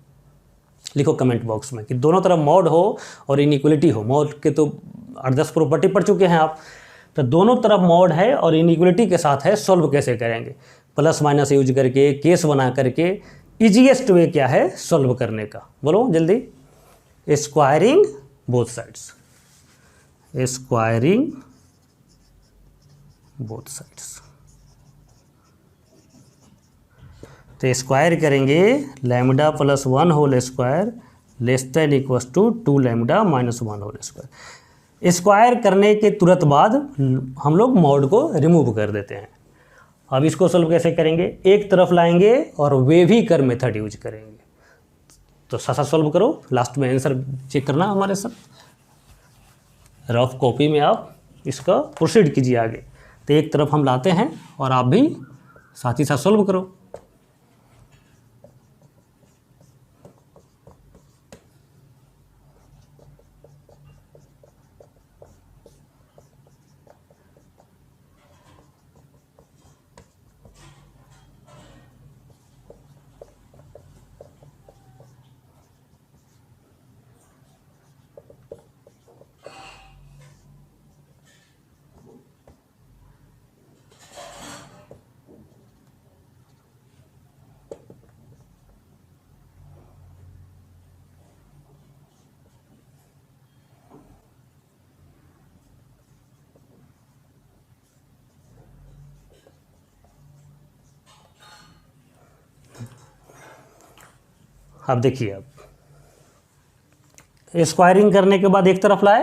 लिखो कमेंट बॉक्स में कि दोनों तरफ मॉड हो और इनइक्वलिटी हो। मॉड के तो 8-10 प्रॉपर्टी पढ़ चुके हैं आप। तो दोनों तरफ मॉड है और इनइक्वलिटी के साथ है, सॉल्व कैसे करेंगे? प्लस माइनस यूज करके, केस बना करके। इजीएस्ट वे क्या है सॉल्व करने का? बोलो जल्दी। Squaring both sides, squaring both sides. तो स्क्वायर करेंगे lambda plus 1 whole square less than equals to 2 lambda minus 1 whole square. Square करने के तुरंत बाद हम लोग मॉड को रिमूव कर देते हैं। अब इसको सॉल्व कैसे करेंगे? एक तरफ लाएंगे और वेविकर मेथड यूज करेंगे। तो साथ सॉल्व करो, लास्ट में आंसर चेक करना हमारे साथ। रफ कॉपी में आप इसका प्रोसीड कीजिए आगे। तो एक तरफ हम लाते हैं और आप भी साथ ही साथ सॉल्व करो। अब देखिए, अब स्क्वायरिंग करने के बाद एक तरफ लाए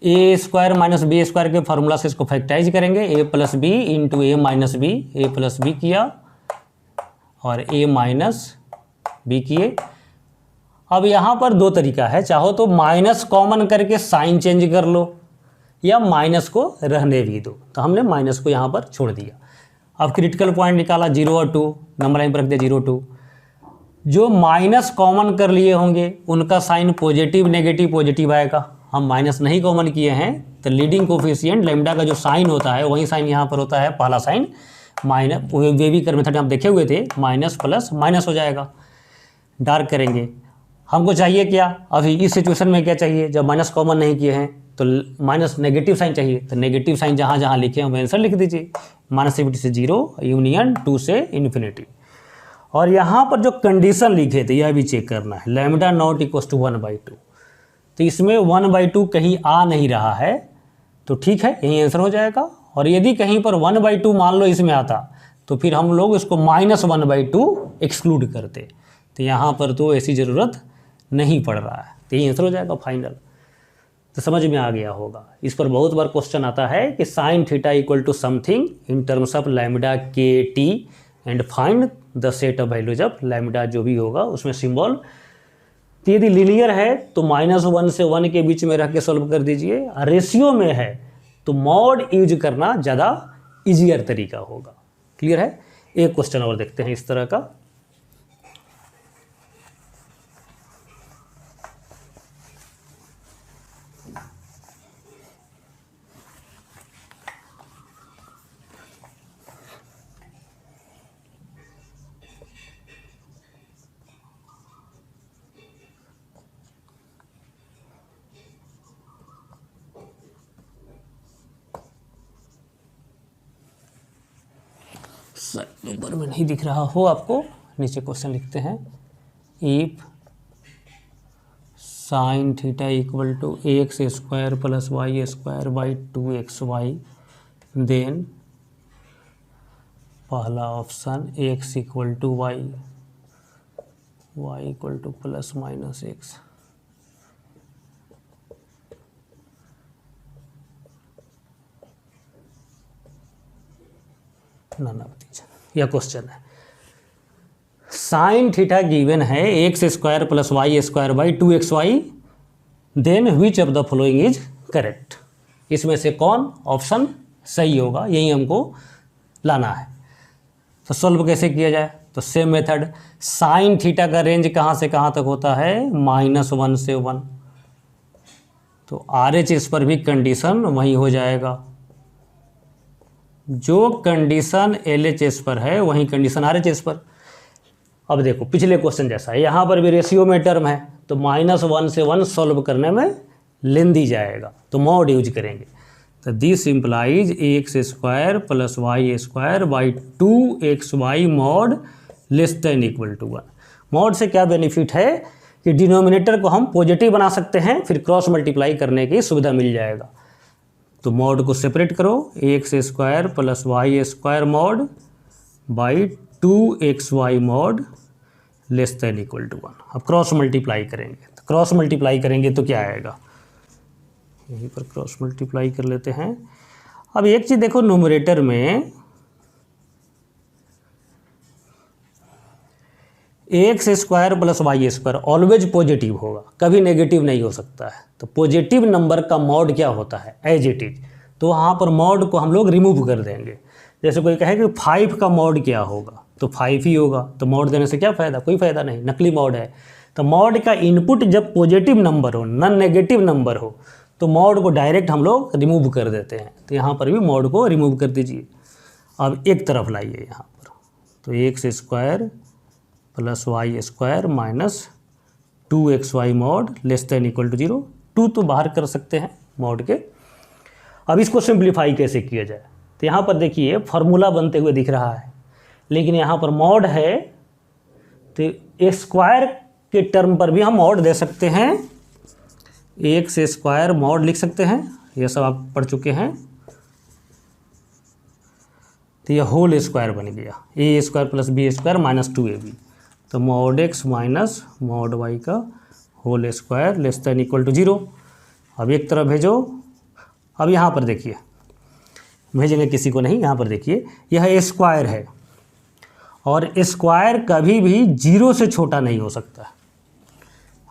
ए स्क्वायर माइनस बी स्क्वायर के फार्मूला से इसको फैक्टराइज करेंगे, ए प्लस बी इंटू ए माइनस बी, ए प्लस बी किया और ए माइनस बी किए। अब यहाँ पर दो तरीका है, चाहो तो माइनस कॉमन करके साइन चेंज कर लो या माइनस को रहने भी दो, तो हमने माइनस को यहाँ पर छोड़ दिया। अब क्रिटिकल पॉइंट निकाला 0 और 2, नंबर लाइन पर रख दिया 0 2। जो माइनस कॉमन कर लिए होंगे उनका साइन पॉजिटिव नेगेटिव पॉजिटिव आएगा। हम माइनस नहीं कॉमन किए हैं तो लीडिंग कोफिशिएंट लैम्डा का जो साइन होता है वही साइन यहाँ पर होता है, पहला साइन माइनस, वेविकर मेथड हम देखे हुए थे, माइनस प्लस माइनस हो जाएगा। डार्क करेंगे, हमको चाहिए क्या अभी इस सिचुएशन में, क्या चाहिए, जब माइनस कॉमन नहीं किए हैं तो माइनस नेगेटिव साइन चाहिए, तो नेगेटिव साइन जहाँ जहाँ लिखे हैं वो आंसर लिख दीजिए, माइनस से 0 यूनियन 2 से इन्फिनिटी। और यहाँ पर जो कंडीशन लिखे थे यह भी चेक करना है, लैम्डा नॉट इक्वल टू 1/2, तो इसमें 1/2 कहीं आ नहीं रहा है, तो ठीक है यही आंसर हो जाएगा। और यदि कहीं पर 1/2 मान लो इसमें आता तो फिर हम लोग इसको -1/2 एक्सक्लूड करते, तो यहाँ पर तो ऐसी ज़रूरत नहीं पड़ रहा है, तो यही आंसर हो जाएगा फाइनल। तो समझ में आ गया होगा। इस पर बहुत बार क्वेश्चन आता है कि sine theta equal to something in terms of lambda के t and find the set of values of lambda, जो भी होगा उसमें सिंबल। तो यदि लीनियर है तो -1 से 1 के बीच में रख के सॉल्व कर दीजिए, रेशियो में है तो मॉड यूज करना ज़्यादा ईजियर तरीका होगा। क्लियर है। एक क्वेश्चन और देखते हैं इस तरह का। ऊपर में नहीं दिख रहा हो आपको, नीचे क्वेश्चन लिखते हैं, if sine theta equal to x² + y² 2xy, then पहला option x = y, y = ±x। यह क्वेश्चन है, साइन थीटा गिवन है x² + y² 2xy, then which of the following is correct. इसमें से कौन ऑप्शन सही होगा, यही हमको लाना है। तो सॉल्व कैसे किया जाए, तो सेम मेथड, साइन थीटा का रेंज कहाँ से कहाँ तक होता है, -1 से 1, तो RHS पर भी कंडीशन वही हो जाएगा, जो कंडीशन LHS पर है वही कंडीशन RHS पर। अब देखो पिछले क्वेश्चन जैसा है, यहाँ पर भी रेशियो में टर्म है तो -1 से 1 सॉल्व करने में लेंदी जाएगा, तो मॉड यूज करेंगे। तो this implies x² + y² 2xy mod <= 1। Mod से क्या बेनिफिट है कि डिनोमिनेटर को हम पॉजिटिव बना सकते हैं, फिर क्रॉस मल्टीप्लाई करने की सुविधा मिल जाएगा। तो मॉड को सेपरेट करो, x² + y² mod by 2xy mod <= 1। अब क्रॉस मल्टीप्लाई करेंगे, तो क्रॉस मल्टीप्लाई करेंगे तो क्या आएगा, यहीं पर क्रॉस मल्टीप्लाई कर लेते हैं। अब एक चीज़ देखो, न्यूमरेटर में x² + y² ऑलवेज पॉजिटिव होगा, कभी नेगेटिव नहीं हो सकता है। तो पॉजिटिव नंबर का मॉड क्या होता है, एज इट इज, तो वहाँ पर मॉड को हम लोग रिमूव कर देंगे। जैसे कोई कहे कि 5 का मॉड क्या होगा, तो 5 ही होगा, तो मॉड देने से क्या फ़ायदा, कोई फ़ायदा नहीं, नकली मॉड है। तो मॉड का इनपुट जब पॉजिटिव नंबर हो, नॉन नेगेटिव नंबर हो, तो मॉड को डायरेक्ट हम लोग रिमूव कर देते हैं। तो यहाँ पर भी मॉड को रिमूव कर दीजिए। अब एक तरफ लाइए यहाँ पर, तो x² + y² - 2xy मॉड <= 0, 2 तो बाहर कर सकते हैं मॉड के। अब इसको सिंप्लीफाई कैसे किया जाए, तो यहाँ पर देखिए फार्मूला बनते हुए दिख रहा है, लेकिन यहाँ पर मॉड है तो x² के टर्म पर भी हम मॉड दे सकते हैं, x² मॉड लिख सकते हैं, ये सब आप पढ़ चुके हैं। तो ये होल स्क्वायर बन गया, a² + b² - 2ab, तो mod x minus mod y का होल स्क्वायर <= 0। अब एक तरफ भेजो, अब यहाँ पर देखिए, भेजेंगे किसी को नहीं, यहाँ पर देखिए यह स्क्वायर है और स्क्वायर कभी भी 0 से छोटा नहीं हो सकता।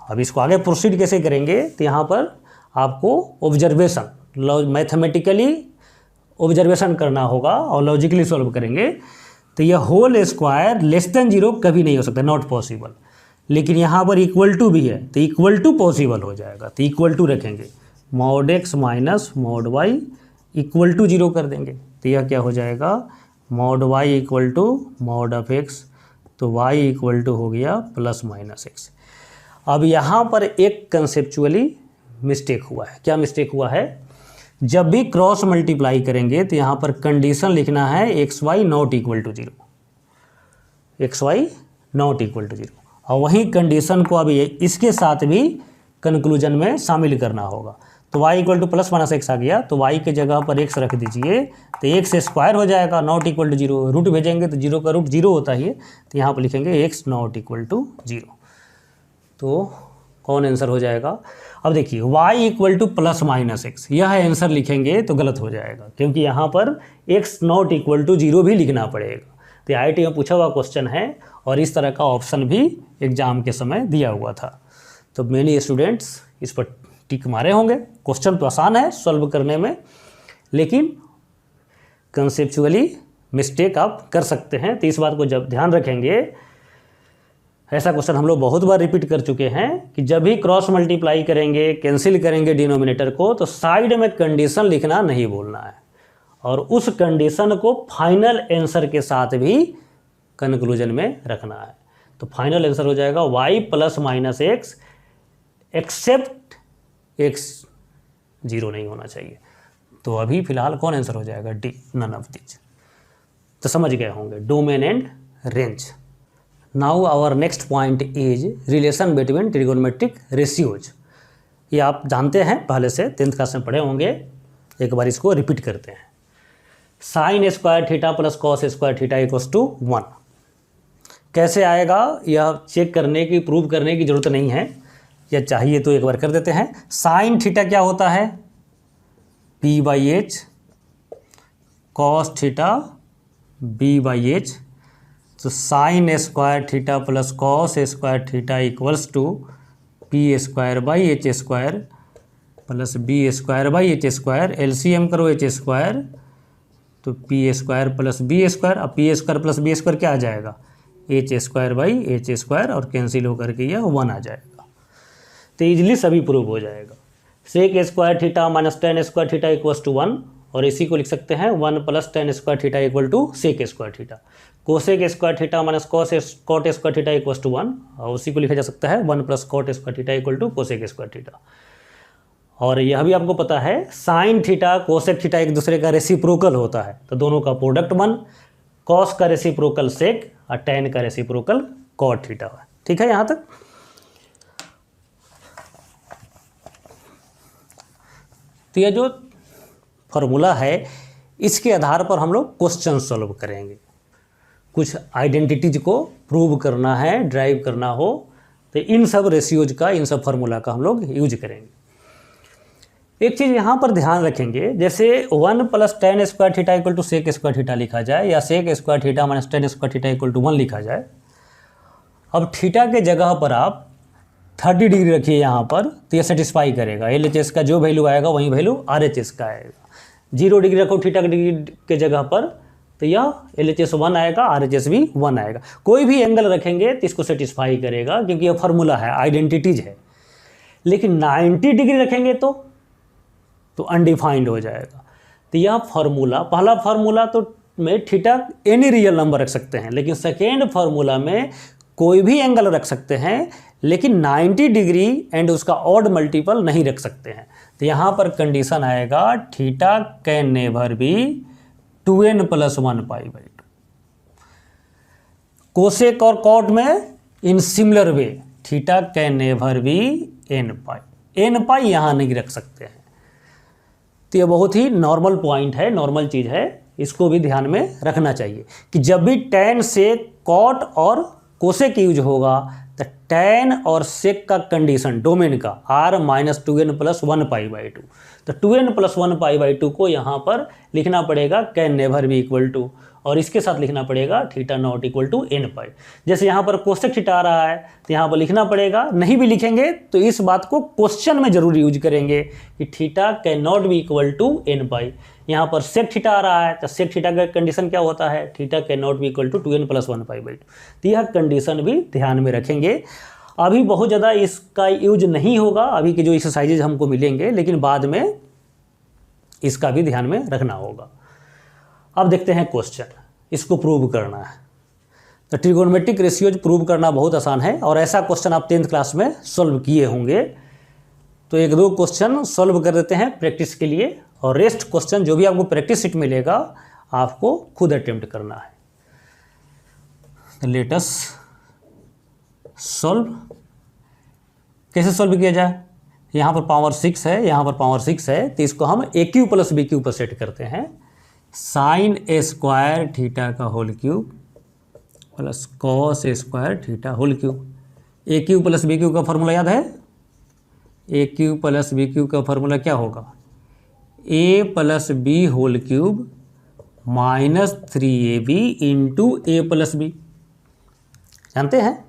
अब इसको आगे प्रोसीड कैसे करेंगे, तो यहाँ पर आपको ऑब्जर्वेशन मैथमेटिकली ऑब्जर्वेशन करना होगा और लॉजिकली सॉल्व करेंगे। तो यह होल स्क्वायर लेस देन 0 कभी नहीं हो सकता, नॉट पॉसिबल। लेकिन यहाँ पर इक्वल टू भी है तो इक्वल टू पॉसिबल हो जाएगा। तो इक्वल टू रखेंगे, mod x minus mod y equal to 0 कर देंगे। तो यह क्या हो जाएगा, mod y equal to mod of x, तो y इक्वल टू हो गया प्लस माइनस x। अब यहाँ पर एक कंसेप्चुअली मिस्टेक हुआ है। क्या मिस्टेक हुआ है, जब भी क्रॉस मल्टीप्लाई करेंगे तो यहाँ पर कंडीशन लिखना है xy not equal to 0, xy not equal to 0, और वही कंडीशन को अभी इसके साथ भी कंक्लूजन में शामिल करना होगा। तो y equal two plus minus x आ गया, तो y के जगह पर x रख दीजिए, तो x स्क्वायर हो जाएगा, नॉट इक्वल टू 0, रूट भेजेंगे तो 0 का रूट 0 होता ही है, तो यहाँ पर लिखेंगे x नॉट इक्वल टू 0। तो कौन आंसर हो जाएगा। अब देखिए y equal two plus minus x, यह आंसर लिखेंगे तो गलत हो जाएगा, क्योंकि यहाँ पर x नॉट इक्वल टू 0 भी लिखना पड़ेगा। तो IIT में पूछा हुआ क्वेश्चन है और इस तरह का ऑप्शन भी एग्जाम के समय दिया हुआ था। तो मेनी स्टूडेंट्स इस पर टिक मारे होंगे। क्वेश्चन तो आसान है सॉल्व करने में, लेकिन कंसेप्चुअली मिस्टेक आप कर सकते हैं। तो इस बात को जब ध्यान रखेंगे, ऐसा क्वेश्चन हम लोग बहुत बार रिपीट कर चुके हैं कि जब भी क्रॉस मल्टीप्लाई करेंगे, कैंसिल करेंगे डिनोमिनेटर को, तो साइड में कंडीशन लिखना नहीं भूलना है और उस कंडीशन को फाइनल आंसर के साथ भी कंक्लूजन में रखना है। तो फाइनल आंसर हो जाएगा y plus minus X except x 0 नहीं होना चाहिए। तो अभी फिलहाल कौन आंसर हो जाएगा, डी, नन ऑफ दिस। तो समझ गए होंगे domain and range. Now our next point is relation between trigonometric ratios. ये आप जानते हैं पहले से 10th क्लास में पढ़े होंगे, एक बार इसको रिपीट करते हैं। Sine square theta plus cos square theta equals to 1। कैसे आएगा यह चेक करने की, प्रूव करने की ज़रूरत नहीं है, या चाहिए तो एक बार कर देते हैं। साइन थीटा क्या होता है, p/h, कॉस थीटा b/h। तो sine square theta plus cos square theta equals to p²/h² plus b²/h²। LCM करो h², तो p² प्लस b²। अब p² प्लस b² क्या आ जाएगा, h²/h² और कैंसिल होकर के यह 1 आ जाएगा। तो ईजिली सभी प्रूव हो जाएगा। Sec square theta minus tan square theta equals to 1, और इसी को लिख सकते हैं 1 plus tan square theta equal to sec square theta. Cosec square theta minus cot square theta equals to 1, और उसी को लिखा जा सकता है 1 plus cot square theta equal to cosec square theta. और यह भी आपको पता है साइन थीटा कोसेक थीटा एक दूसरे का रेसिप्रोकल होता है, तो दोनों का प्रोडक्ट 1, कॉस का रेसिप्रोकल सेक और टेन का रेसिप्रोकल कॉट थीटा है। ठीक है यहाँ तक। तो यह जो फॉर्मूला है इसके आधार पर हम लोग क्वेश्चन सॉल्व करेंगे। कुछ आइडेंटिटीज को प्रूव करना है, ड्राइव करना हो, तो इन सब रेशियोज का, इन सब फार्मूला का हम लोग यूज करेंगे। एक चीज़ यहाँ पर ध्यान रखेंगे, जैसे 1 plus tan square theta equal to sec square theta लिखा जाए, या sec square theta minus tan square theta equal to 1 लिखा जाए। अब थीटा के जगह पर आप 30 डिग्री रखिए यहाँ पर, तो यह सेटिस्फाई करेगा। LHS का जो वैल्यू आएगा वही वैल्यू RHS का आएगा। 0 डिग्री रखो थीटा के डिग्री के जगह पर, तो यह LHS 1 आएगा, RHS भी 1 आएगा। कोई भी एंगल रखेंगे तो इसको सेटिस्फाई करेगा, क्योंकि यह फार्मूला है, आइडेंटिटीज है। लेकिन 90 डिग्री रखेंगे तो अनडिफाइंड हो जाएगा। तो यह फार्मूला, पहला फार्मूला तो में थीटा एनी रियल नंबर रख सकते हैं, लेकिन सेकेंड फार्मूला में कोई भी एंगल रख सकते हैं, लेकिन 90 डिग्री एंड उसका ऑड मल्टीपल नहीं रख सकते हैं। तो यहाँ पर कंडीशन आएगा theta can never be 2n + 1π/2। Cosec और कॉट में in similar way theta can never be nπ यहाँ नहीं रख सकते हैं। तो ये बहुत ही नॉर्मल पॉइंट है, नॉर्मल चीज़ है, इसको भी ध्यान में रखना चाहिए कि जब भी tan से कॉट और कोसेक यूज होगा तो टैन और सेक का कंडीशन डोमेन का r माइनस 2n प्लस 1π/2, तो 2n प्लस 1π/2 को यहाँ पर लिखना पड़ेगा can never be equal to, और इसके साथ लिखना पड़ेगा theta not equal to n π। जैसे यहाँ पर कोसेक थीटा आ रहा है तो यहाँ पर लिखना पड़ेगा, नहीं भी लिखेंगे तो इस बात को क्वेश्चन में जरूर यूज करेंगे कि theta can not be equal to n π। यहाँ पर सेक थीटा आ रहा है तो सेक थीटा का कंडीशन क्या होता है, theta can not be equal to 2n plus 1π/2, तो यह कंडीशन भी ध्यान में रखेंगे। अभी बहुत ज़्यादा इसका यूज नहीं होगा, अभी के जो एक्सरसाइजेज हमको मिलेंगे, लेकिन बाद में इसका भी ध्यान में रखना होगा। अब देखते हैं क्वेश्चन, इसको प्रूव करना है। तो ट्रिगोनोमेट्रिक रेशियोज प्रूव करना बहुत आसान है और ऐसा क्वेश्चन आप 10th क्लास में सॉल्व किए होंगे। तो एक दो क्वेश्चन सॉल्व कर देते हैं प्रैक्टिस के लिए, और रेस्ट क्वेश्चन जो भी आपको प्रैक्टिस शीट मिलेगा आपको खुद अटेम्प्ट करना है। तो लेट अस सॉल्व। कैसे सॉल्व किया जाए, यहाँ पर पावर 6 है, यहाँ पर पावर 6 है, तो इसको हम a cube plus b cube पर सेट करते हैं। साइन ए स्क्वायर थीटा का whole cube plus cos A square theta whole cube. A cube plus b cube का फॉर्मूला याद है, a cube plus b cube का फॉर्मूला क्या होगा, a plus b whole cube minus 3ab into a plus b. जानते हैं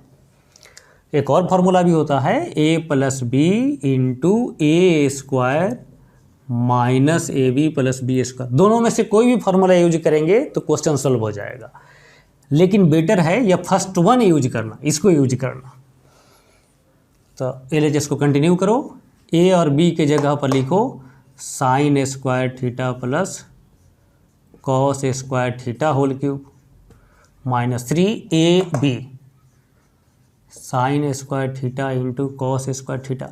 एक और फार्मूला भी होता है, a plus b into a square minus A B plus B square. दोनों में से कोई भी फार्मूला यूज करेंगे तो क्वेश्चन सॉल्व हो जाएगा, लेकिन बेटर है या फर्स्ट वन यूज करना, इसको यूज करना। तो LHS को कंटिन्यू करो, ए और बी के जगह पर लिखो sine A square theta plus cos A square theta whole cube minus 3ab sine A square theta into cos A square theta.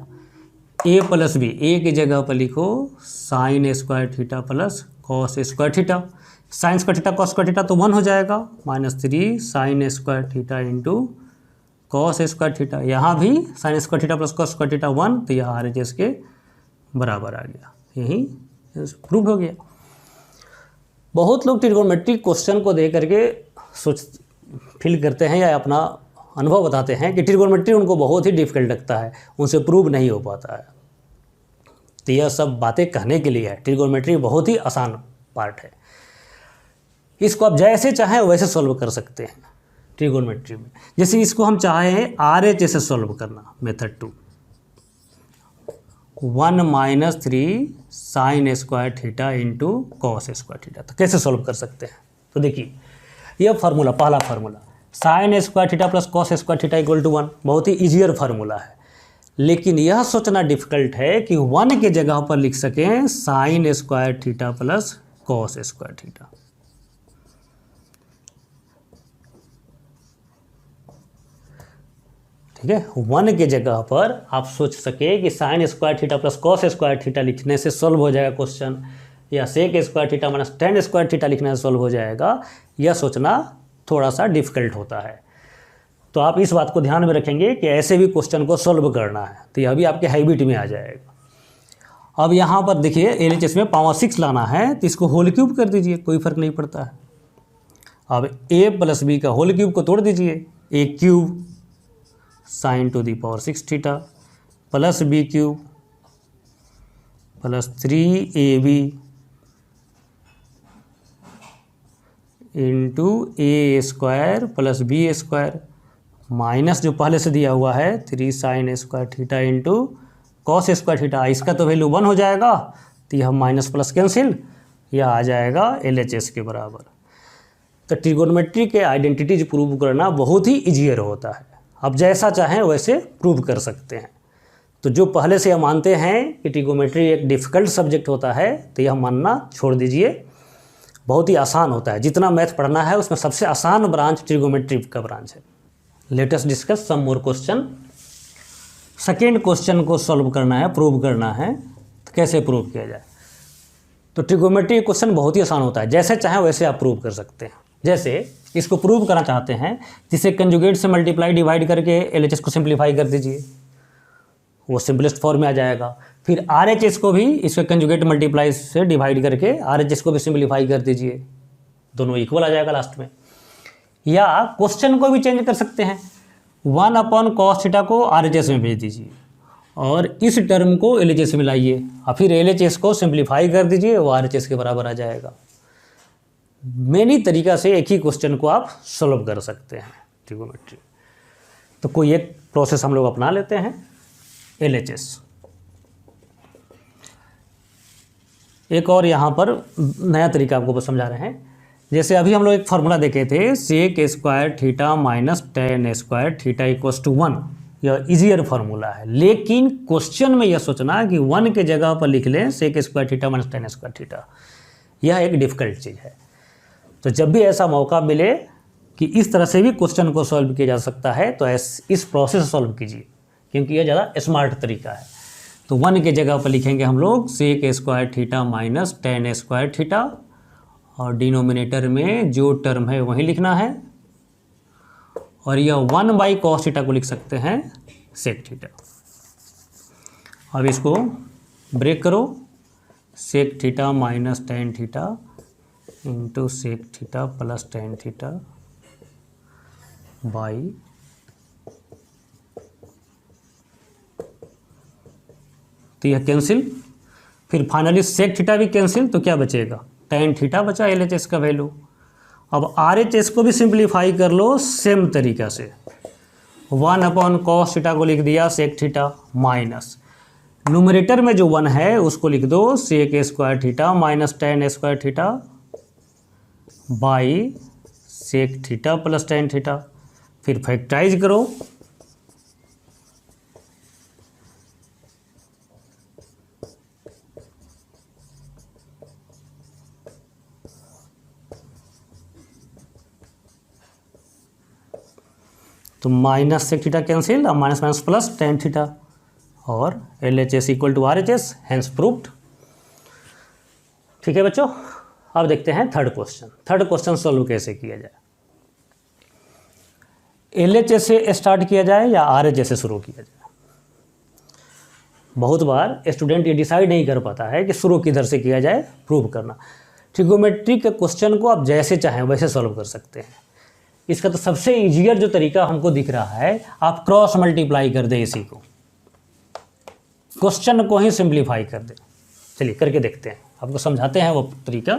A plus b, a की जगह पर लिखो साइन ए स्क्वायर थीटा प्लस कॉस ए square theta. Sine square theta cos square theta तो 1 हो जाएगा, minus 3 sine ए square theta into cos ए square theta. यहाँ भी sine square theta plus cos square theta 1, तो यहाँ RHS के बराबर आ गया, यही प्रूव हो गया। बहुत लोग ट्रिगोनोमेट्रिक क्वेश्चन को देख करके फील करते हैं या अपना अनुभव बताते हैं कि ट्रिगोनोमेट्री उनको बहुत ही डिफिकल्ट लगता है, उनसे प्रूव नहीं हो पाता है। तो यह सब बातें कहने के लिए है, ट्रिगोनोमेट्री बहुत ही आसान पार्ट है, इसको आप जैसे चाहें वैसे सॉल्व कर सकते हैं ट्रिगोनोमेट्री में। जैसे इसको हम चाहें RHS से सॉल्व करना, मेथड 2 1 माइनस 3 साइन ए स्क्वायर थीटा इंटू कॉस ए स्क्वायर थीटा, तो कैसे सॉल्व कर सकते हैं। तो देखिए यह फार्मूला, पहला formula sine A square theta plus cos A square theta equal to 1, बहुत ही ईजियर फार्मूला है। लेकिन यह सोचना डिफिकल्ट है कि 1 के जगह पर लिख सकें साइन ए स्क्वायर थीटा प्लस कॉस ए स्क्वायर थीटा। ठीक है, 1 के जगह पर आप सोच सके कि sine square theta plus cos square theta लिखने से सॉल्व हो जाएगा क्वेश्चन, या sec square theta minus tan square theta लिखने से सॉल्व हो जाएगा, यह सोचना थोड़ा सा डिफिकल्ट होता है। तो आप इस बात को ध्यान में रखेंगे कि ऐसे भी क्वेश्चन को सॉल्व करना है, तो यह भी आपके हैबिट में आ जाएगा। अब यहाँ पर देखिए LHS में पावर 6 लाना है, तो इसको होल क्यूब कर दीजिए, कोई फर्क नहीं पड़ता है। अब a प्लस बी का होल क्यूब को तोड़ दीजिए, a cube sine to the power 6 theta plus b cube plus 3ab into a square plus B square minus जो पहले से दिया हुआ है 3 साइन ए square theta into cos square theta. इसका तो वैल्यू 1 हो जाएगा, तो यह माइनस प्लस कैंसिल, यह आ जाएगा LHS के बराबर। तो ट्रिगोनोमेट्री के आइडेंटिटीज प्रूव करना बहुत ही ईजियर होता है, आप जैसा चाहें वैसे प्रूव कर सकते हैं। तो जो पहले से हम मानते हैं कि ट्रिगोनोमेट्री एक डिफ़िकल्ट सब्जेक्ट होता है, तो यह मानना छोड़ दीजिए, बहुत ही आसान होता है। जितना मैथ पढ़ना है उसमें सबसे आसान ब्रांच ट्रिगोनोमेट्री का ब्रांच है। Let us discuss some more question. Second question को सॉल्व करना है, प्रूव करना है, तो कैसे प्रूव किया जाए। तो ट्रिगोनोमेट्री क्वेश्चन बहुत ही आसान होता है, जैसे चाहें वैसे आप प्रूव कर सकते हैं। जैसे इसको प्रूव करना चाहते हैं, जिसे कंजुगेट से मल्टीप्लाई डिवाइड करके LHS को सिंप्लीफाई कर दीजिए, वो सिंपलेस्ट फॉर्म में आ जाएगा। फिर RHS को भी इसके कंजुगेट मल्टीप्लाई से डिवाइड करके RHS को भी सिंप्लीफाई कर दीजिए, दोनों इक्वल आ जाएगा लास्ट में। या क्वेश्चन को भी चेंज कर सकते हैं, 1/cos थीटा को RHS में भेज दीजिए और इस टर्म को LHS में लाइए और फिर LHS को सिंप्लीफाई कर दीजिए, वो RHS के बराबर आ जाएगा। मैनी तरीका से एक ही क्वेश्चन को आप सॉल्व कर सकते हैं ट्रिगोनोमेट्री। तो कोई एक प्रोसेस हम लोग अपना लेते हैं, LHS। एक और यहाँ पर नया तरीका आपको समझा रहे हैं। जैसे अभी हम लोग एक फार्मूला देखे थे, sec square theta minus tan square theta equals to 1। यह ईजियर फार्मूला है, लेकिन क्वेश्चन में यह सोचना कि 1 के जगह पर लिख लें sec square theta minus tan square theta. यह एक डिफ़िकल्ट चीज़ है। तो जब भी ऐसा मौका मिले कि इस तरह से भी क्वेश्चन को सॉल्व किया जा सकता है तो इस प्रोसेस सॉल्व कीजिए, क्योंकि यह ज़्यादा स्मार्ट तरीका है। तो 1 के जगह पर लिखेंगे हम लोग sec square theta minus tan square theta और डिनोमिनेटर में जो टर्म है वही लिखना है, और यह 1/cos थीटा को लिख सकते हैं सेक थीटा। अब इसको ब्रेक करो, sec theta minus tan theta into sec theta plus tan theta by तो यह कैंसिल, फिर फाइनली सेक थीटा भी कैंसिल, तो क्या बचेगा, टेन थीटा बचा LHS का वैल्यू। अब RHS को भी सिंप्लीफाई कर लो सेम तरीका से, 1/cos थीटा को लिख दिया सेक थीटा माइनस न्यूमरेटर में जो 1 है उसको लिख दो sec square theta minus tan square theta by sec theta plus tan theta, फिर फैक्टराइज करो, तो माइनस सेक थीटा कैंसिल और minus minus plus tan theta और LHS equal to RHS, hence proved. ठीक है बच्चों, अब देखते हैं third question. Third question solve कैसे किया जाए, LHS से स्टार्ट किया जाए या RHS से शुरू किया जाए। बहुत बार स्टूडेंट ये डिसाइड नहीं कर पाता है कि शुरू किधर से किया जाए, प्रूव करना। ट्रिगोमेट्री के क्वेश्चन को आप जैसे चाहें वैसे सॉल्व कर सकते हैं। इसका तो सबसे ईजियर जो तरीका हमको दिख रहा है, आप क्रॉस मल्टीप्लाई कर दें, इसी को क्वेश्चन को ही सिंप्लीफाई कर दें। चलिए करके देखते हैं, आपको समझाते हैं वो तरीका।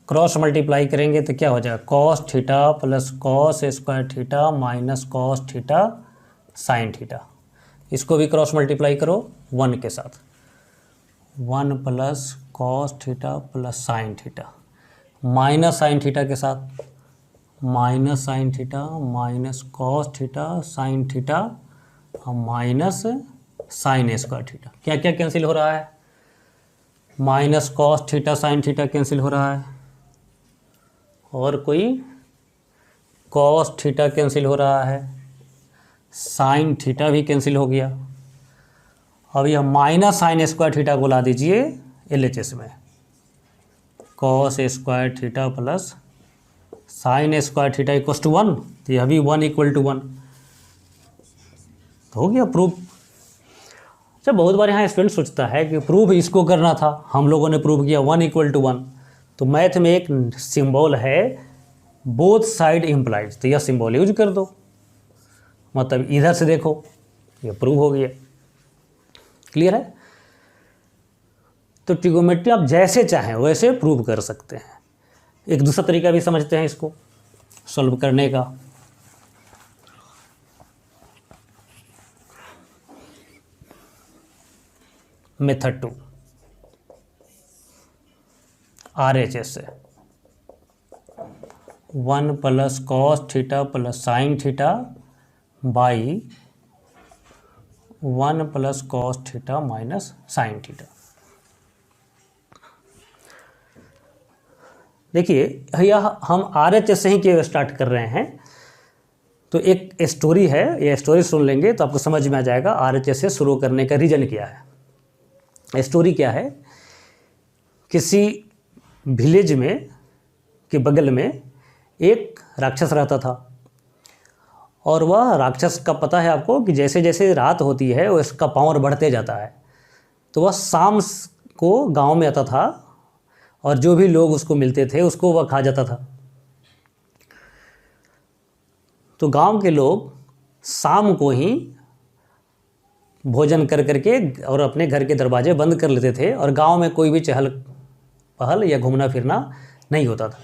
क्रॉस मल्टीप्लाई करेंगे तो क्या हो जाएगा, cos theta plus cos square theta minus cos theta sine theta. इसको भी क्रॉस मल्टीप्लाई करो 1 के साथ, 1 plus cos theta plus sine theta minus sine theta के साथ minus sine theta minus cos theta sine theta और माइनस साइन स्क्वायर थीटा। क्या क्या कैंसिल हो रहा है, minus cos theta sine theta cancel हो रहा है, और कोई कॉस थीटा कैंसिल हो रहा है, साइन थीटा भी कैंसिल हो गया। अब यह माइनस साइन स्क्वायर थीटा को ला दीजिए LHS में, cos square theta plus sine square theta equal to 1, तो यह भी 1 इक्वल टू 1 हो गया प्रूफ। जब बहुत बार यहाँ स्टूडेंट सोचता है कि प्रूफ इसको करना था, हम लोगों ने प्रूफ किया 1 इक्वल टू 1। तो मैथ में एक सिंबल है बोथ साइड इम्प्लाइज, तो यह सिंबल यूज कर दो, मतलब इधर से देखो, ये प्रूव हो गया। क्लियर है। तो ट्रिगोमेट्री आप जैसे चाहें वैसे प्रूव कर सकते हैं। एक दूसरा तरीका भी समझते हैं इसको सॉल्व करने का। मेथड 2 RHS से 1 plus cos theta plus sine theta by 1 plus cos theta minus sine theta. देखिए यह हम RHS से ही क्यों स्टार्ट कर रहे हैं, तो एक स्टोरी है, ये स्टोरी सुन लेंगे तो आपको समझ में आ जाएगा RHS से शुरू करने का रीज़न क्या है। स्टोरी क्या है, किसी विलेज में के बगल में एक राक्षस रहता था, और वह राक्षस का पता है आपको कि जैसे जैसे रात होती है उसका पावर बढ़ते जाता है। तो वह शाम को गांव में आता था और जो भी लोग उसको मिलते थे उसको वह खा जाता था। तो गांव के लोग शाम को ही भोजन कर करके और अपने घर के दरवाजे बंद कर लेते थे और गांव में कोई भी चहल पहल या घूमना फिरना नहीं होता था।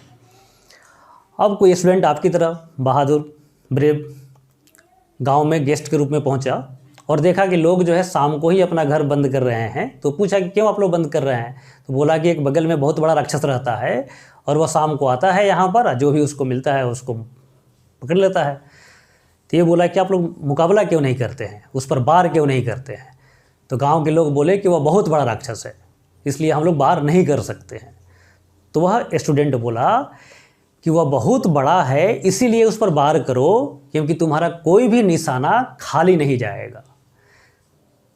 अब कोई स्टूडेंट आपकी तरह बहादुर ब्रेव गांव में गेस्ट के रूप में पहुंचा और देखा कि लोग जो है शाम को ही अपना घर बंद कर रहे हैं, तो पूछा कि क्यों आप लोग बंद कर रहे हैं? तो बोला कि एक बगल में बहुत बड़ा राक्षस रहता है और वह शाम को आता है यहाँ पर, जो भी उसको मिलता है उसको पकड़ लेता है। तो ये बोला कि आप लोग मुकाबला क्यों नहीं करते हैं, उस पर वार क्यों नहीं करते हैं? तो गांव के लोग बोले कि वह बहुत बड़ा राक्षस है, इसलिए हम लोग वार नहीं कर सकते हैं। तो वह स्टूडेंट बोला कि वह बहुत बड़ा है, इसीलिए उस पर वार करो, क्योंकि तुम्हारा कोई भी निशाना खाली नहीं जाएगा।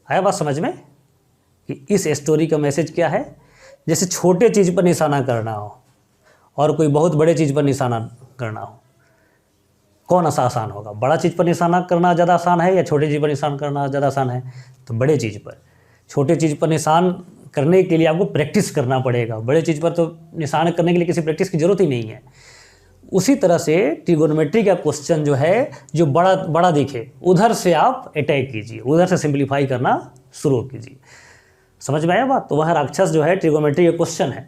आया बात समझ में कि इस स्टोरी का मैसेज क्या है? जैसे छोटे चीज़ पर निशाना करना हो और कोई बहुत बड़े चीज़ पर निशाना करना हो, कौन सा आसान होगा? बड़ा चीज़ पर निशाना करना ज़्यादा आसान है या छोटे चीज़ पर निशान करना ज़्यादा आसान है? तो बड़े चीज़ पर। छोटे चीज़ पर निशान करने के लिए आपको प्रैक्टिस करना पड़ेगा, बड़े चीज़ पर तो निशान करने के लिए किसी प्रैक्टिस की ज़रूरत ही नहीं है। उसी तरह से ट्रिगोनोमेट्री का क्वेश्चन जो है, जो बड़ा बड़ा दिखे उधर से आप अटैक कीजिए, उधर से सिंप्लीफाई करना शुरू कीजिए। समझ में आया बात? तो वह राक्षस जो है ट्रिगोनोमेट्री का क्वेश्चन है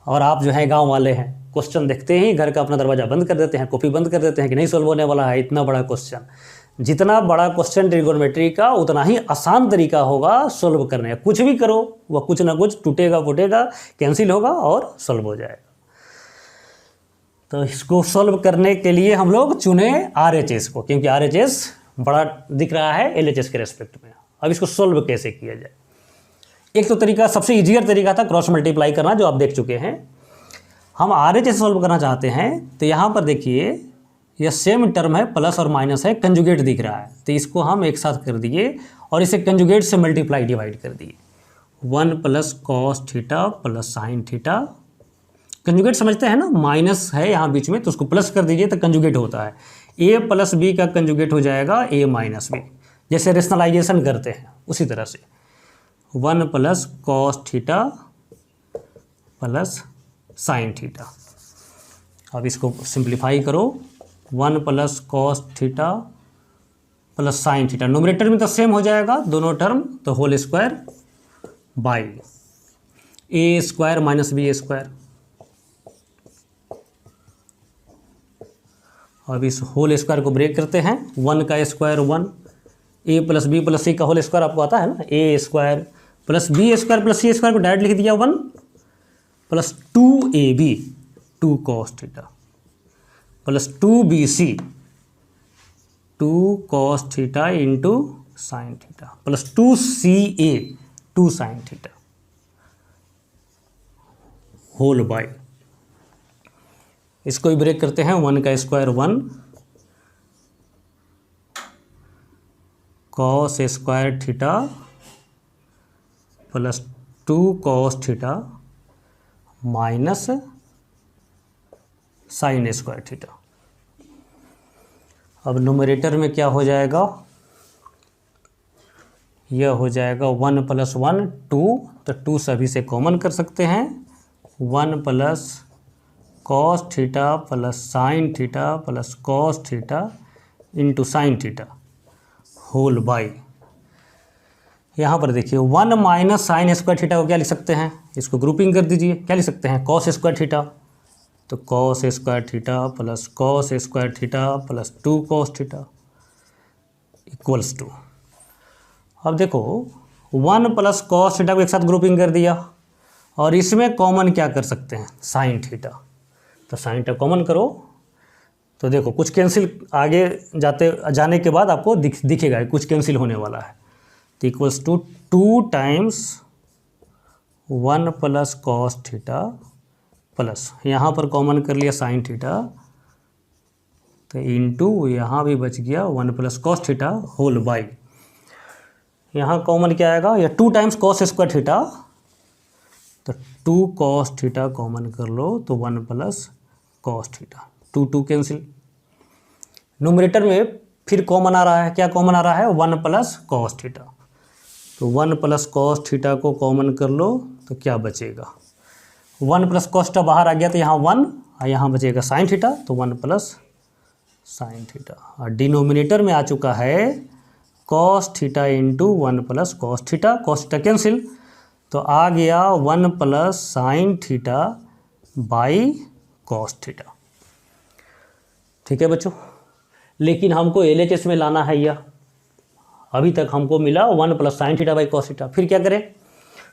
और आप जो है गांव वाले हैं, क्वेश्चन देखते ही घर का अपना दरवाज़ा बंद कर देते हैं, कॉपी बंद कर देते हैं कि नहीं सॉल्व होने वाला है इतना बड़ा क्वेश्चन। जितना बड़ा क्वेश्चन ट्रिगोनोमेट्री का उतना ही आसान तरीका होगा सॉल्व करने का। कुछ भी करो वह कुछ ना कुछ टूटेगा फूटेगा, कैंसिल होगा और सॉल्व हो जाएगा। तो इसको सॉल्व करने के लिए हम लोग चुने RHS को, क्योंकि RHS बड़ा दिख रहा है LHS के रेस्पेक्ट में। अब इसको सॉल्व कैसे किया जाए? एक तो तरीका, सबसे ईजियर तरीका था क्रॉस मल्टीप्लाई करना, जो आप देख चुके हैं। हम RHS सॉल्व करना चाहते हैं तो यहाँ पर देखिए यह सेम टर्म है, प्लस और माइनस है, कंजुगेट दिख रहा है, तो इसको हम एक साथ कर दिए और इसे कंजुगेट से मल्टीप्लाई डिवाइड कर दिए। 1 plus cos theta plus sine theta, conjugate समझते हैं ना, माइनस है यहाँ बीच में तो उसको प्लस कर दीजिए तो कंजुगेट होता है। A प्लस बी का कंजुगेट हो जाएगा A माइनस बी, जैसे रेशनलाइजेशन करते हैं उसी तरह से। 1 plus cos theta plus sine theta. अब इसको सिंप्लीफाई करो, 1 plus cos theta plus sine theta, numerator में तो सेम हो जाएगा दोनों टर्म, तो whole square by A square minus B square. अब इस होल स्क्वायर को ब्रेक करते हैं, 1 का square 1, A plus b plus c का होल स्क्वायर आपको आता है ना, A square plus B square plus c square को डायरेक्ट लिख दिया 1 plus 2AB 2 cos theta plus 2BC 2 cos theta into sine theta plus 2CA 2 sine theta whole by. इसको भी ब्रेक करते हैं, 1 का square 1 cos square theta plus 2 cos theta minus sine square theta. अब numerator में क्या हो जाएगा? यह हो जाएगा 1 प्लस 1 2, तो 2 सभी से कॉमन कर सकते हैं, 1 plus cos theta plus sine theta plus cos theta into sine theta whole by. यहाँ पर देखिए 1 माइनस साइन स्क्वायर थीटा को क्या लिख सकते हैं? इसको ग्रुपिंग कर दीजिए, क्या लिख सकते हैं? कॉस स्क्वायर थीटा, तो cos square theta plus cos square theta plus 2 cos theta equals to. अब देखो 1 प्लस कॉस थीटा को एक साथ ग्रुपिंग कर दिया और इसमें कॉमन क्या कर सकते हैं? साइन थीटा, तो साइन थीटा कॉमन करो तो देखो कुछ कैंसिल आगे जाने के बाद आपको दिखेगा कुछ कैंसिल होने वाला है, तो equals to 2 times 1 plus cos theta plus यहाँ पर कॉमन कर लिया साइन थीटा, तो इंटू यहाँ भी बच गया 1 plus cos theta whole by. यहाँ कॉमन क्या आएगा? या 2 टाइम्स कॉस स्क्वायर थीटा, तो 2 कॉस थीटा कॉमन कर लो तो 1 plus cos theta, 2 cancel. Numerator में फिर कॉमन आ रहा है, क्या कॉमन आ रहा है? 1 प्लस कॉस थीटा, तो 1 प्लस कॉस थीटा को कॉमन कर लो तो क्या बचेगा, 1 प्लस कॉस थीटा बाहर आ गया तो यहाँ 1 और यहाँ बचेगा साइन थीटा, तो 1 प्लस साइन थीटा। और डिनोमिनेटर में आ चुका है cos theta into 1 plus cos theta, cos theta cancel, तो आ गया 1 plus sine theta by cos theta. ठीक है बच्चों, लेकिन हमको LHS में लाना है यह, अभी तक हमको मिला 1 plus sine theta by cos theta. फिर क्या करें,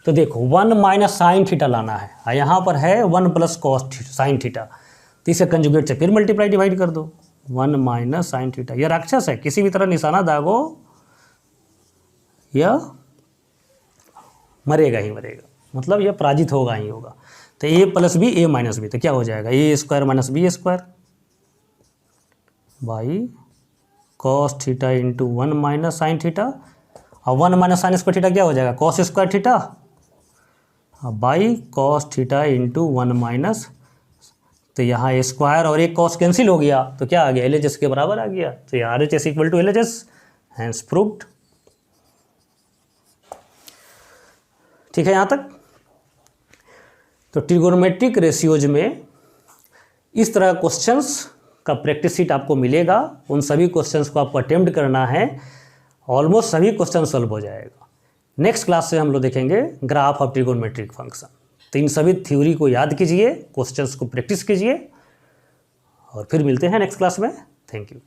तो देखो 1 माइनस साइन थीटा लाना है और यहाँ पर है 1 प्लस कॉस साइन थीटा, तो इसे कंजुगेट से फिर मल्टीप्लाई डिवाइड कर दो, 1 माइनस साइन थीटा। यह राक्षस है, किसी भी तरह निशाना दागो यह मरेगा ही मरेगा, मतलब यह पराजित होगा ही होगा। तो a plus b a minus b, तो क्या हो जाएगा a square minus B square by cos theta into 1 minus sine theta, और 1 माइनस साइन स्क्वायर थीटा क्या हो जाएगा cos square theta by cos theta into 1 minus, तो यहाँ ए स्क्वायर और एक कॉस कैंसिल हो गया तो क्या आ गया LHS के बराबर आ गया, तो ये RHS equal to LHS, hence proved. ठीक है यहाँ तक। तो ट्रिगोनोमेट्रिक रेशियोज में इस तरह क्वेश्चंस का प्रैक्टिस शीट आपको मिलेगा, उन सभी क्वेश्चंस को आपको अटेम्प्ट करना है, ऑलमोस्ट सभी क्वेश्चन सॉल्व हो जाएगा। नेक्स्ट क्लास से हम लोग देखेंगे ग्राफ ऑफ ट्रिगोनोमेट्रिक फंक्शन। तो इन सभी थ्योरी को याद कीजिए, क्वेश्चंस को प्रैक्टिस कीजिए और फिर मिलते हैं नेक्स्ट क्लास में। Thank you.